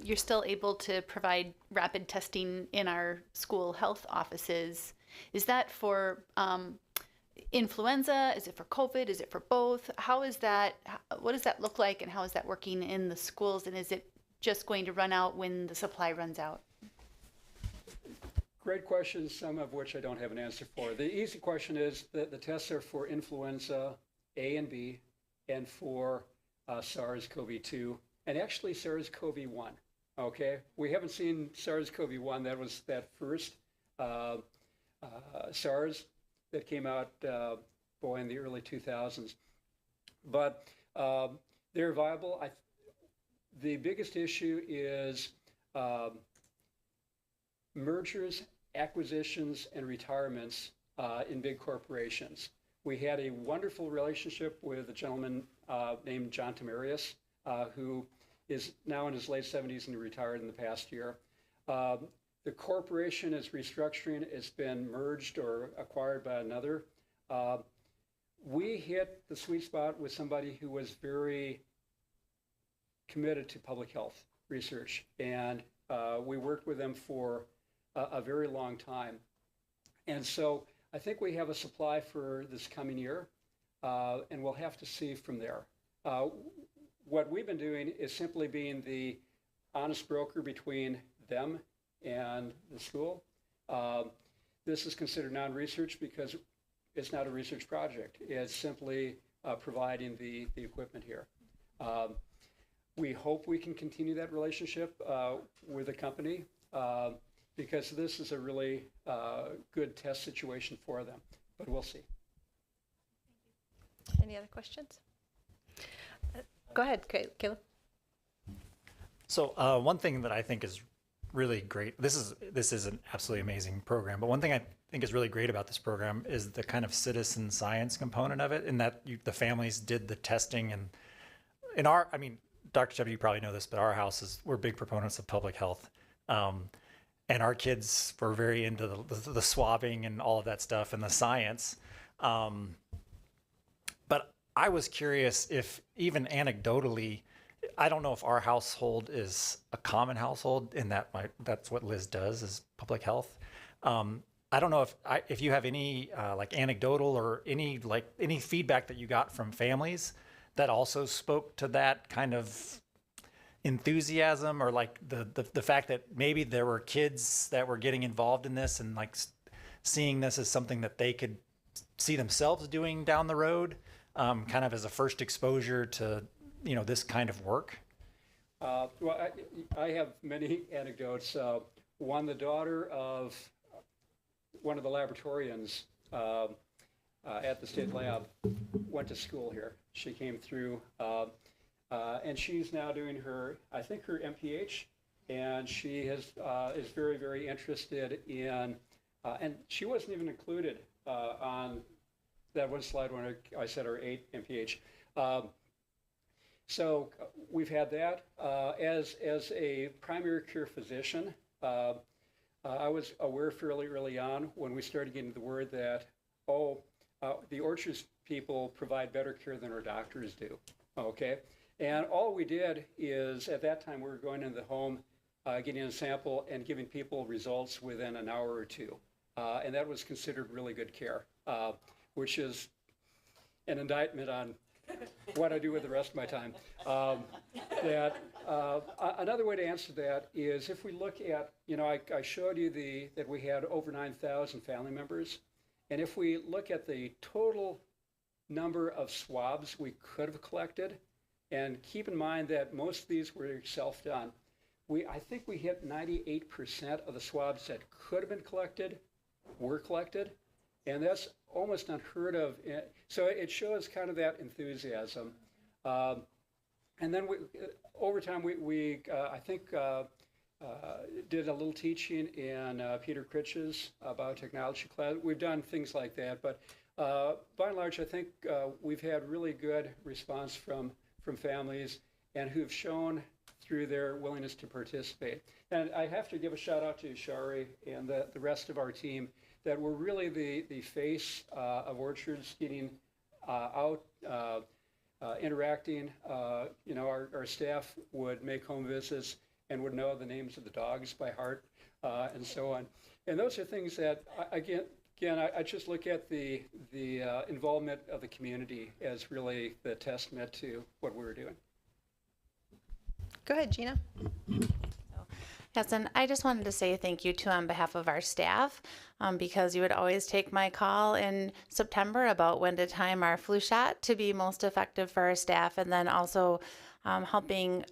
you're still able to provide rapid testing in our school health offices. Is that for influenza? Is it for COVID? Is it for both? How is that? What does that look like, and how is that working in the schools? And is it just going to run out when the supply runs out? Great questions, some of which I don't have an answer for. The easy question is that the tests are for influenza A and B and for SARS-CoV-2 and actually SARS-CoV-1. Okay, we haven't seen SARS-CoV-1. That was that first SARS that came out, in the early 2000s. But they're viable. The biggest issue is mergers, acquisitions, and retirements in big corporations. We had a wonderful relationship with a gentleman named John Tamarius, who is now in his late 70s and retired in the past year. The corporation is restructuring. It's been merged or acquired by another. We hit the sweet spot with somebody who was very committed to public health research, and we worked with them for a very long time. And so I think we have a supply for this coming year, and we'll have to see from there. What we've been doing is simply being the honest broker between them and the school. This is considered non-research because it's not a research project. It's simply providing the equipment here. We hope we can continue that relationship with the company because this is a really good test situation for them, but we'll see. Any other questions? Go ahead, Caleb. So one thing that I think is really great, this is an absolutely amazing program, but one thing I think is really great about this program is the kind of citizen science component of it, in that the families did the testing. And in our, I mean, Dr. Chubby, you probably know this, but our house we're big proponents of public health. And our kids were very into the swabbing and all of that stuff and the science. But I was curious if even anecdotally, I don't know if our household is a common household in that that's what Liz does, is public health. I don't know if you have any like anecdotal or any feedback that you got from families that also spoke to that kind of enthusiasm, or like the fact that maybe there were kids that were getting involved in this and like seeing this as something that they could see themselves doing down the road, kind of as a first exposure to this kind of work. Well, I have many anecdotes. One, the daughter of one of the laboratorians at the state lab went to school here. She came through, and she's now doing her MPH, and she is very, very interested in, and she wasn't even included on that one slide when I said her 8 MPH. So we've had that. As a primary care physician, I was aware fairly early on when we started getting the word that, the Orchards people provide better care than our doctors do, okay? And all we did is, at that time, we were going into the home, getting a sample and giving people results within an hour or two. And that was considered really good care, which is an indictment on what I do with the rest of my time. Another way to answer that is if we look at, I showed you that we had over 9,000 family members. And if we look at the total number of swabs we could have collected, and keep in mind that most of these were self-done, I think we hit 98% of the swabs that could have been collected were collected. And that's almost unheard of. So it shows kind of that enthusiasm. And then over time, we I think, did a little teaching in Peter Critch's biotechnology class. We've done things like that. But by and large, I think we've had really good response from families and who've shown through their willingness to participate. And I have to give a shout out to Shari and the rest of our team that were really the face of Orchards, getting out, interacting. Our staff would make home visits and would know the names of the dogs by heart, and so on. And those are things that, again, I just look at the involvement of the community as really the testament to what we were doing. Go ahead, Gina. Yes, and I just wanted to say thank you too on behalf of our staff, because you would always take my call in September about when to time our flu shot to be most effective for our staff, and then also helping,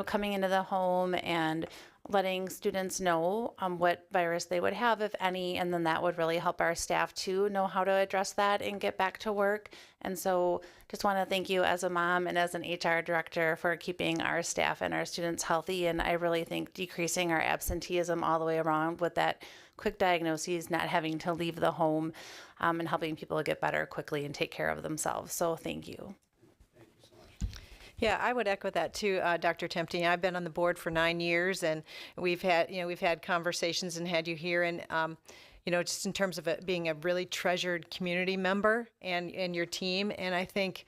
coming into the home and letting students know what virus they would have, if any, and then that would really help our staff too know how to address that and get back to work. And so just want to thank you as a mom and as an HR director for keeping our staff and our students healthy. And I really think decreasing our absenteeism all the way around with that quick diagnoses, not having to leave the home, and helping people get better quickly and take care of themselves. So thank you. Yeah, I would echo that too, Dr. Tempting. I've been on the board for 9 years, and we've had conversations and had you here, and just in terms of it being a really treasured community member and your team. And I think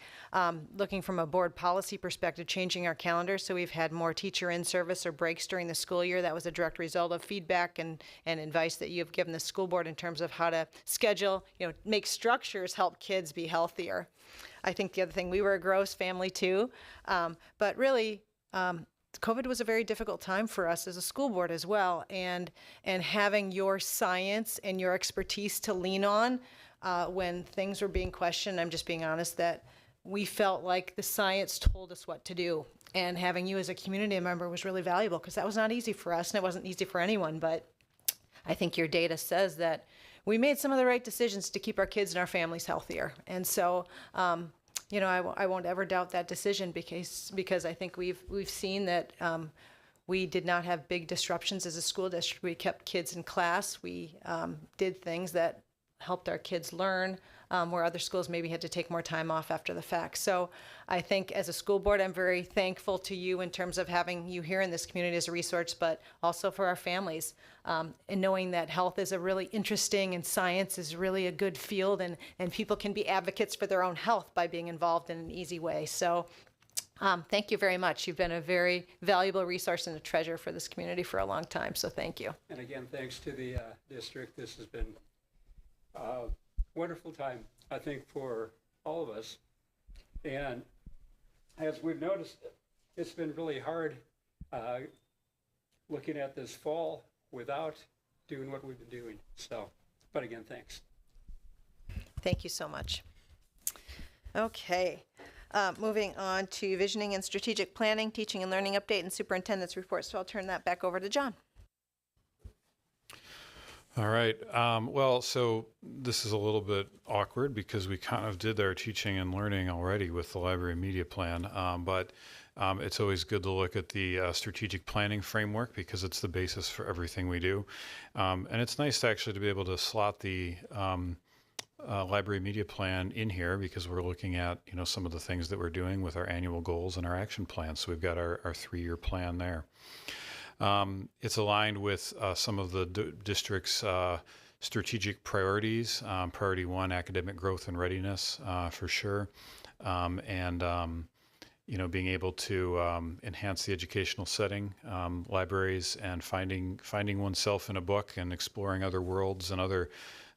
looking from a board policy perspective, changing our calendar so we've had more teacher in service or breaks during the school year. That was a direct result of feedback and advice that you have given the school board in terms of how to schedule, make structures help kids be healthier. I think the other thing, we were a gross family too, but really, COVID was a very difficult time for us as a school board as well, and having your science and your expertise to lean on when things were being questioned. I'm just being honest that we felt like the science told us what to do, and having you as a community member was really valuable, because that was not easy for us and it wasn't easy for anyone. But I think your data says that we made some of the right decisions to keep our kids and our families healthier. And so, I won't ever doubt that decision, because I think we've seen that we did not have big disruptions as a school district. We kept kids in class. We did things that helped our kids learn, where other schools maybe had to take more time off after the fact. So I think as a school board, I'm very thankful to you in terms of having you here in this community as a resource, but also for our families, and knowing that health is a really interesting and science is really a good field, and people can be advocates for their own health by being involved in an easy way. So thank you very much. You've been a very valuable resource and a treasure for this community for a long time. So thank you. And again, thanks to the district. This has been a wonderful time, I think, for all of us. And as we've noticed, it's been really hard looking at this fall without doing what we've been doing. So, but again, thanks. Thank you so much. Okay. Moving on to visioning and strategic planning, teaching and learning update, and superintendent's report. So I'll turn that back over to John. All right. So this is a little bit awkward because we kind of did our teaching and learning already with the library media plan, but it's always good to look at the strategic planning framework, because it's the basis for everything we do. And it's nice actually to be able to slot the library media plan in here, because we're looking at some of the things that we're doing with our annual goals and our action plans. So we've got our 3-year plan there. It's aligned with some of the district's strategic priorities. Priority 1, academic growth and readiness, for sure. Being able to enhance the educational setting, libraries, and finding oneself in a book and exploring other worlds and other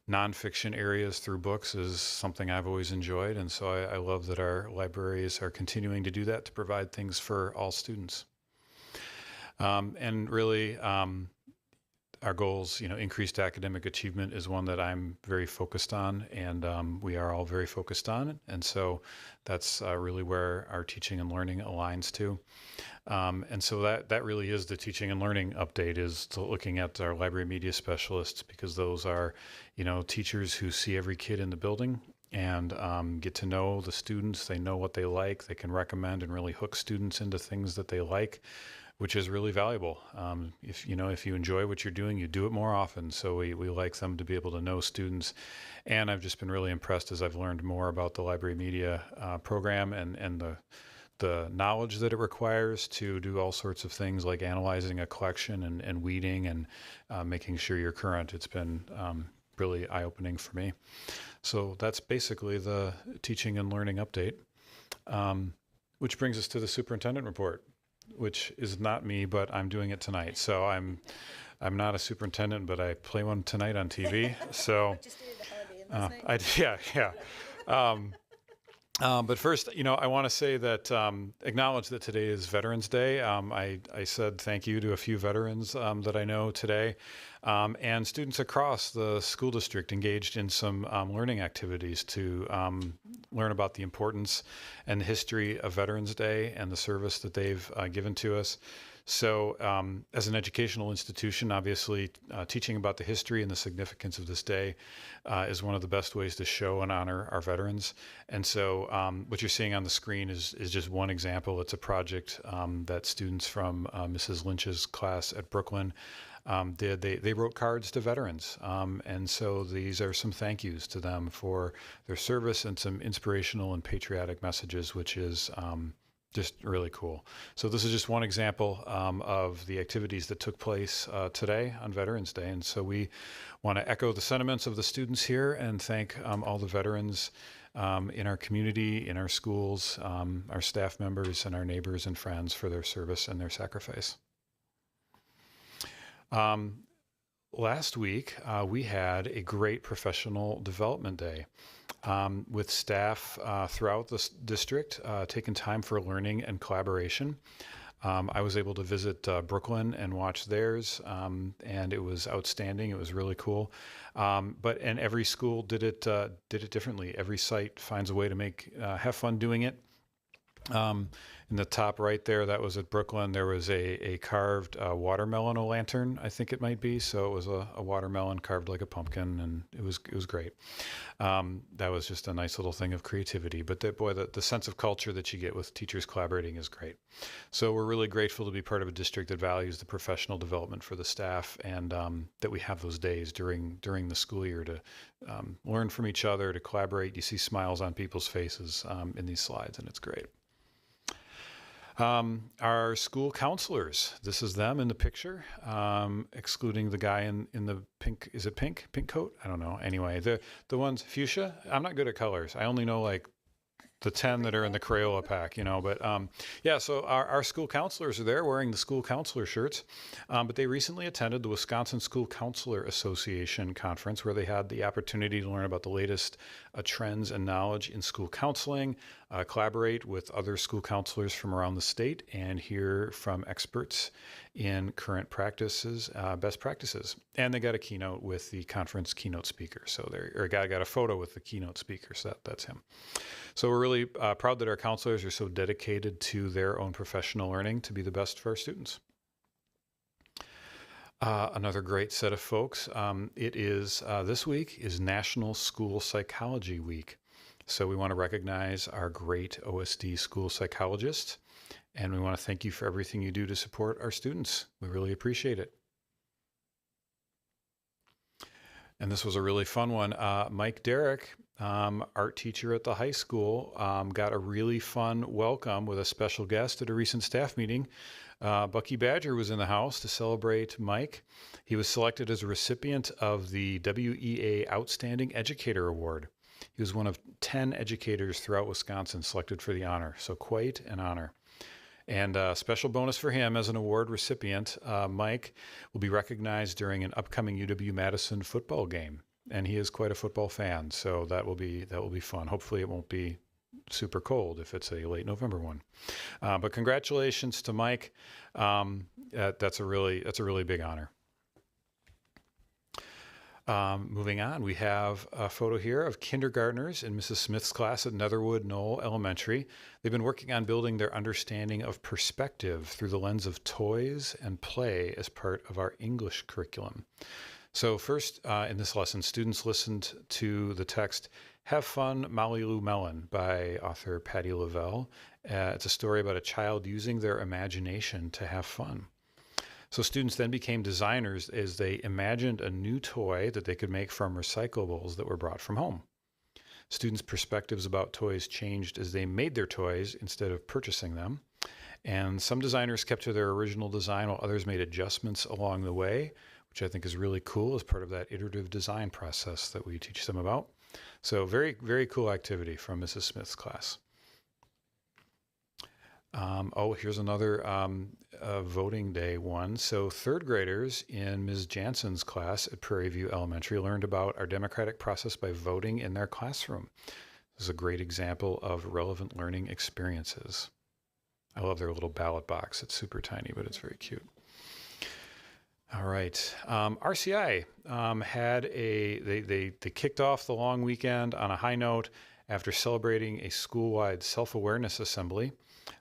nonfiction areas through books is something I've always enjoyed. And so I love that our libraries are continuing to do that, to provide things for all students. And really, our goals, increased academic achievement is one that I'm very focused on, and we are all very focused on. And so that's really where our teaching and learning aligns to. And so that really is the teaching and learning update, is to looking at our library media specialists, because those are, teachers who see every kid in the building and get to know the students. They know what they like. They can recommend and really hook students into things that they like, which is really valuable. If you enjoy what you're doing, you do it more often. So we like them to be able to know students. And I've just been really impressed as I've learned more about the library media program and the knowledge that it requires to do all sorts of things like analyzing a collection and weeding and making sure you're current. It's been really eye-opening for me. So that's basically the teaching and learning update, which brings us to the superintendent report, which is not me, but I'm doing it tonight. So I'm not a superintendent, but I play one tonight on TV. So But first, I want to say that acknowledge that today is Veterans Day. I said thank you to a few veterans that I know today, and students across the school district engaged in some learning activities to learn about the importance and the history of Veterans Day and the service that they've given to us. So as an educational institution, obviously teaching about the history and the significance of this day is one of the best ways to show and honor our veterans. And so what you're seeing on the screen is just one example. It's a project that students from Mrs. Lynch's class at Brooklyn did. They wrote cards to veterans. And so these are some thank yous to them for their service and some inspirational and patriotic messages, which is just really cool. So this is just one example of the activities that took place today on Veterans Day. And so we want to echo the sentiments of the students here and thank all the veterans in our community, in our schools, our staff members, and our neighbors and friends for their service and their sacrifice. Last week, we had a great professional development day with staff throughout the district taking time for learning and collaboration. I was able to visit Brooklyn and watch theirs, and it was outstanding. It was really cool. And every school did it differently. Every site finds a way to have fun doing it. In the top right there, that was at Brooklyn. There was a carved watermelon lantern, I think it might be. So it was a watermelon carved like a pumpkin, and it was great. That was just a nice little thing of creativity. But the sense of culture that you get with teachers collaborating is great. So we're really grateful to be part of a district that values the professional development for the staff, and that we have those days during the school year to learn from each other, to collaborate. You see smiles on people's faces in these slides, and it's great. Our school counselors, this is them in the picture, excluding the guy in the pink, is it pink coat? I don't know. Anyway, the ones, fuchsia, I'm not good at colors. I only know like the 10 that are in the Crayola pack, but yeah, so our school counselors are there wearing the school counselor shirts, but they recently attended the Wisconsin School Counselor Association conference, where they had the opportunity to learn about the latest trends and knowledge in school counseling, collaborate with other school counselors from around the state, and hear from experts in current practices, best practices. And they got a keynote with the conference keynote speaker. So a guy got a photo with the keynote speaker, so that's him. So we're really proud that our counselors are so dedicated to their own professional learning to be the best for our students. Another great set of folks. It is this week is National School Psychology Week. So we want to recognize our great OSD school psychologists, and we want to thank you for everything you do to support our students. We really appreciate it. And this was a really fun one. Mike Derrick, art teacher at the high school, got a really fun welcome with a special guest at a recent staff meeting. Bucky Badger was in the house to celebrate Mike. He was selected as a recipient of the WEA Outstanding Educator Award. He was one of 10 educators throughout Wisconsin selected for the honor, so quite an honor. And a special bonus for him as an award recipient, Mike will be recognized during an upcoming UW-Madison football game. And he is quite a football fan, so that will be fun. Hopefully it won't be super cold if it's a late November one. But congratulations to Mike. That's a really big honor. Moving on, we have a photo here of kindergartners in Mrs. Smith's class at Netherwood Knoll Elementary. They've been working on building their understanding of perspective through the lens of toys and play as part of our English curriculum. So first, in this lesson, students listened to the text Have Fun, Molly Lou Mellon by author Patti LaVelle. It's a story about a child using their imagination to have fun. So students then became designers as they imagined a new toy that they could make from recyclables that were brought from home. Students' perspectives about toys changed as they made their toys instead of purchasing them. And some designers kept to their original design while others made adjustments along the way, which I think is really cool as part of that iterative design process that we teach them about. So very, very cool activity from Mrs. Smith's class. Here's another voting day one. So third graders in Ms. Jansen's class at Prairie View Elementary learned about our democratic process by voting in their classroom. This is a great example of relevant learning experiences. I love their little ballot box. It's super tiny, but it's very cute. All right. RCI they kicked off the long weekend on a high note after celebrating a school-wide self-awareness assembly.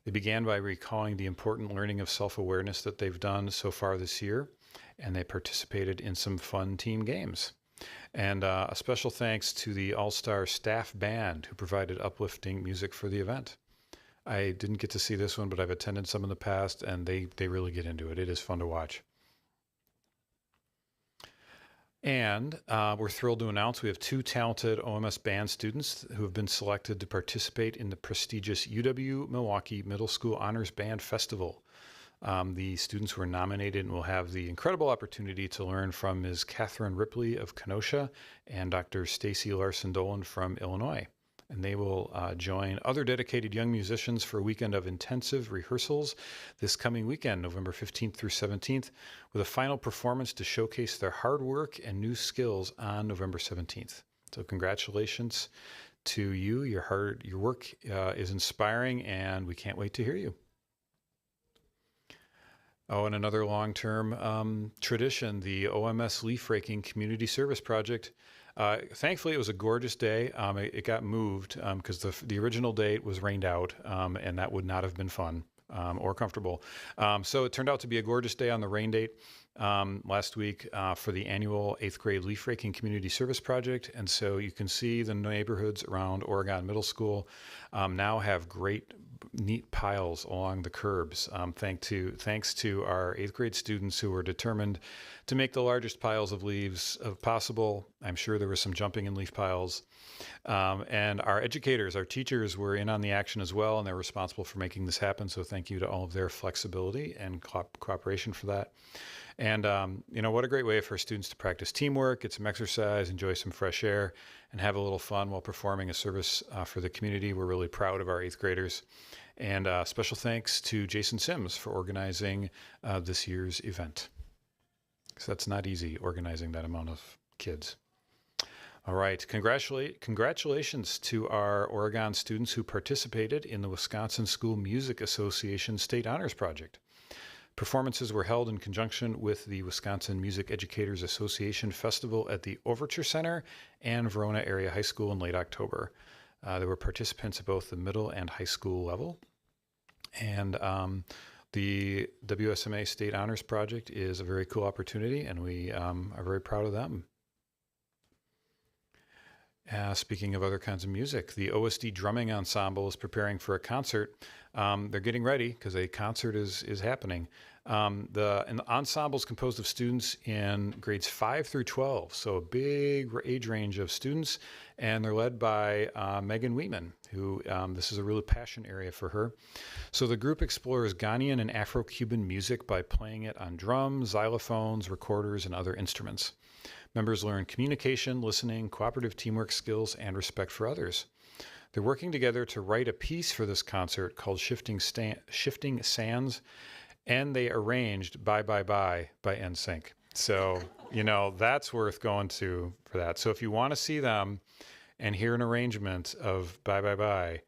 They began by recalling the important learning of self-awareness that they've done so far this year, and they participated in some fun team games. And a special thanks to the All-Star Staff Band who provided uplifting music for the event. I didn't get to see this one, but I've attended some in the past, and they really get into it. It is fun to watch. And we're thrilled to announce we have 2 talented OMS band students who have been selected to participate in the prestigious UW-Milwaukee Middle School Honors Band Festival. The students were nominated and will have the incredible opportunity to learn from Ms. Catherine Ripley of Kenosha and Dr. Stacy Larson-Dolan from Illinois. And they will join other dedicated young musicians for a weekend of intensive rehearsals this coming weekend, November 15th through 17th, with a final performance to showcase their hard work and new skills on November 17th. So congratulations to you. Your work is inspiring, and we can't wait to hear you. Oh, and another long-term tradition, the OMS Leaf Raking Community Service Project. Thankfully, it was a gorgeous day. It got moved because the original date was rained out, and that would not have been fun or comfortable. So it turned out to be a gorgeous day on the rain date last week for the annual 8th grade Leaf Raking Community Service Project. And so you can see the neighborhoods around Oregon Middle School now have great, neat piles along the curbs, thanks to our 8th grade students who were determined to make the largest piles of leaves possible. I'm sure there was some jumping in leaf piles. And our educators, our teachers were in on the action as well, and they're responsible for making this happen. So thank you to all of their flexibility and cooperation for that. And, what a great way for students to practice teamwork, get some exercise, enjoy some fresh air, and have a little fun while performing a service for the community. We're really proud of our 8th graders. And special thanks to Jason Sims for organizing this year's event. So that's not easy, organizing that amount of kids. All right, congratulations to our Oregon students who participated in the Wisconsin School Music Association State Honors Project. Performances were held in conjunction with the Wisconsin Music Educators Association Festival at the Overture Center and Verona Area High School in late October. There were participants at both the middle and high school level. And the WSMA State Honors Project is a very cool opportunity, and we are very proud of them. Speaking of other kinds of music, the OSD Drumming Ensemble is preparing for a concert. They're getting ready because a concert is happening. The ensemble is composed of students in grades 5 through 12, so a big age range of students, and they're led by Megan Wheatman, who this is a real passion area for her. So the group explores Ghanaian and Afro-Cuban music by playing it on drums, xylophones, recorders, and other instruments. Members learn communication, listening, cooperative teamwork skills, and respect for others. They're working together to write a piece for this concert called Shifting Sands, and they arranged Bye Bye Bye by NSYNC. So, that's worth going to for that. So if you want to see them and hear an arrangement of Bye Bye Bye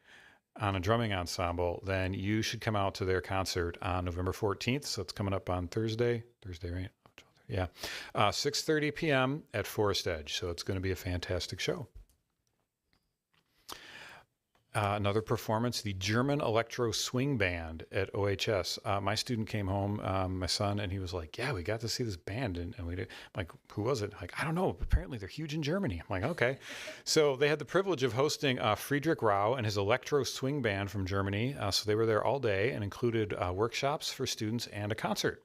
on a drumming ensemble, then you should come out to their concert on November 14th. So it's coming up on Thursday, right? Yeah, 6:30 p.m. at Forest Edge. So it's going to be a fantastic show. Another performance, the German Electro Swing Band at OHS. My student came home, my son, and he was like, yeah, we got to see this band. And we did. I'm like, who was it? Like, I don't know. Apparently they're huge in Germany. I'm like, okay. So they had the privilege of hosting Friedrich Rau and his Electro Swing Band from Germany. So they were there all day and included workshops for students and a concert.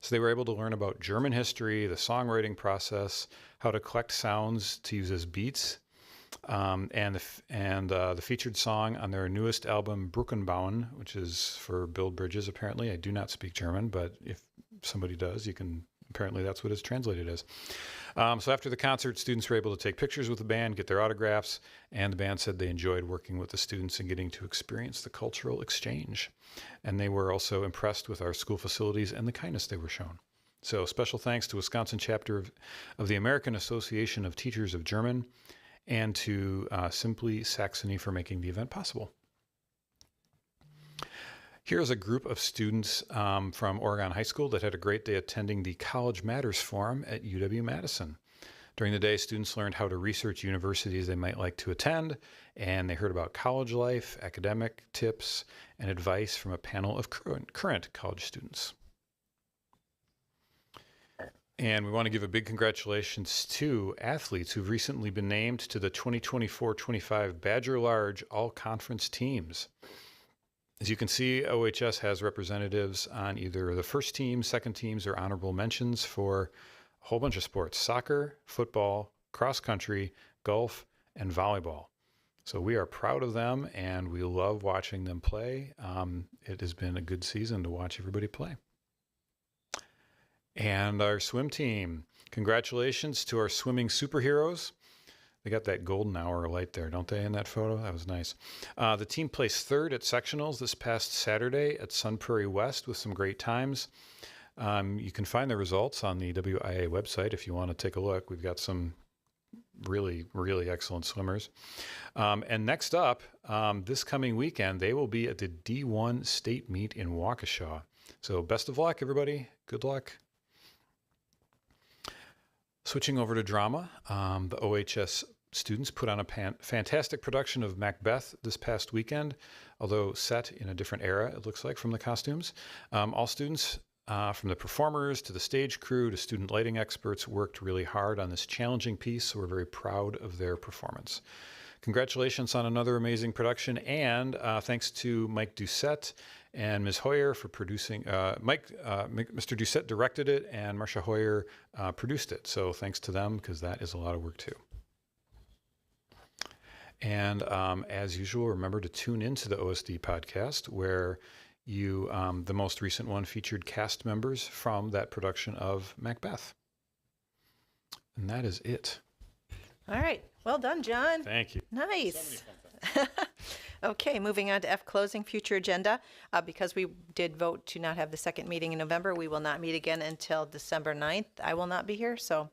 So they were able to learn about German history, the songwriting process, how to collect sounds to use as beats, and the featured song on their newest album, Brückenbauen, which is for build bridges, apparently. I do not speak German, but if somebody does, apparently that's what it's translated as. So after the concert, students were able to take pictures with the band, get their autographs, and the band said they enjoyed working with the students and getting to experience the cultural exchange. And they were also impressed with our school facilities and the kindness they were shown. So special thanks to Wisconsin chapter of the American Association of Teachers of German and to Simply Saxony for making the event possible. Here's a group of students from Oregon High School that had a great day attending the College Matters Forum at UW-Madison. During the day, students learned how to research universities they might like to attend, and they heard about college life, academic tips, and advice from a panel of current college students. And we want to give a big congratulations to athletes who've recently been named to the 2024-25 Badger Large All-Conference teams. As you can see, OHS has representatives on either the first team, second teams, or honorable mentions for a whole bunch of sports: soccer, football, cross country, golf, and volleyball. So we are proud of them, and we love watching them play. It has been a good season to watch everybody play. And our swim team, congratulations to our swimming superheroes. They got that golden hour light there, don't they, in that photo? That was nice. The team placed third at sectionals this past Saturday at Sun Prairie West with some great times. You can find the results on the WIA website if you want to take a look. We've got some really, really excellent swimmers. And next up, this coming weekend, they will be at the D1 State Meet in Waukesha. So best of luck, everybody. Good luck. Switching over to drama, the OHS students put on a fantastic production of Macbeth this past weekend, although set in a different era, it looks like, from the costumes. All students, from the performers to the stage crew to student lighting experts, worked really hard on this challenging piece, so we're very proud of their performance. Congratulations on another amazing production, and thanks to Mike Doucette and Ms. Hoyer for producing. Mr. Doucette directed it, and Marcia Hoyer produced it. So thanks to them, because that is a lot of work too. And as usual, remember to tune into the OSD podcast, where you, the most recent one featured cast members from that production of Macbeth. And that is it. All right. Well done, John. Thank you. Nice. Okay, moving on to F, closing future agenda. Because we did vote to not have the second meeting in November, we will not meet again until December 9th. I will not be here, so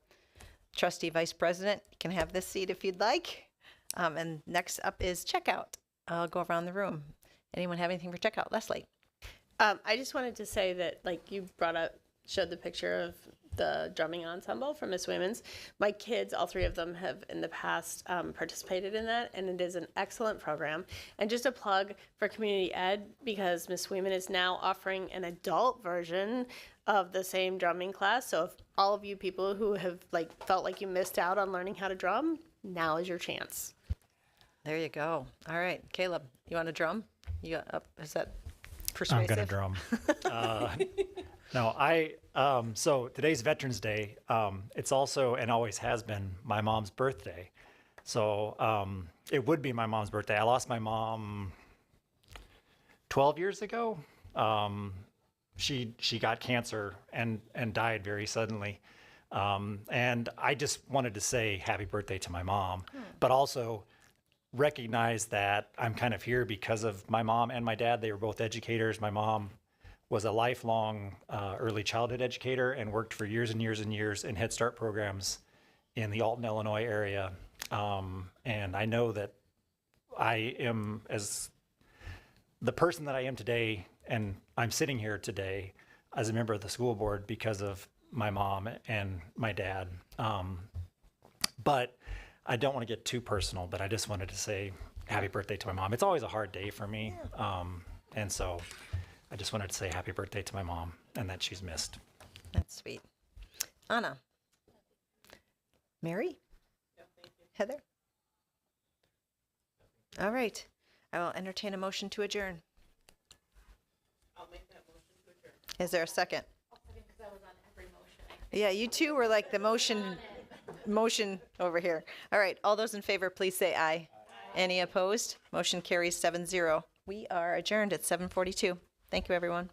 Trustee Vice President, you can have this seat if you'd like. And next up is checkout. I'll go around the room. Anyone have anything for checkout? Leslie? I just wanted to say that, like you showed the picture of the drumming ensemble from Miss Women's. My kids, all three of them, have in the past participated in that, and it is an excellent program. And just a plug for community ed, because Miss Women is now offering an adult version of the same drumming class. So if all of you people who have felt like you missed out on learning how to drum, now is your chance. There you go. All right, Caleb, you want to drum? You got up? Is that persuasive? I'm going to drum. No, so today's Veterans Day. It's also, and always has been, my mom's birthday. So it would be my mom's birthday. I lost my mom 12 years ago. She got cancer and died very suddenly. And I just wanted to say happy birthday to my mom, but also recognize that I'm kind of here because of my mom and my dad. They were both educators. My mom was a lifelong early childhood educator and worked for years and years and years in Head Start programs in the Alton, Illinois area. And I know that I am, as the person that I am today, and I'm sitting here today as a member of the school board because of my mom and my dad. But I don't want to get too personal, but I just wanted to say happy birthday to my mom. It's always a hard day for me. And so I just wanted to say happy birthday to my mom and that she's missed. That's sweet. Anna? Mary? Heather? All right. I will entertain a motion to adjourn. I'll make that motion to adjourn. Is there a second? Because I was on every motion. Yeah, you two were like the motion over here. All right, all those in favor, please say aye. Any opposed? Motion carries 7-0. We are adjourned at 7:42. Thank you, everyone.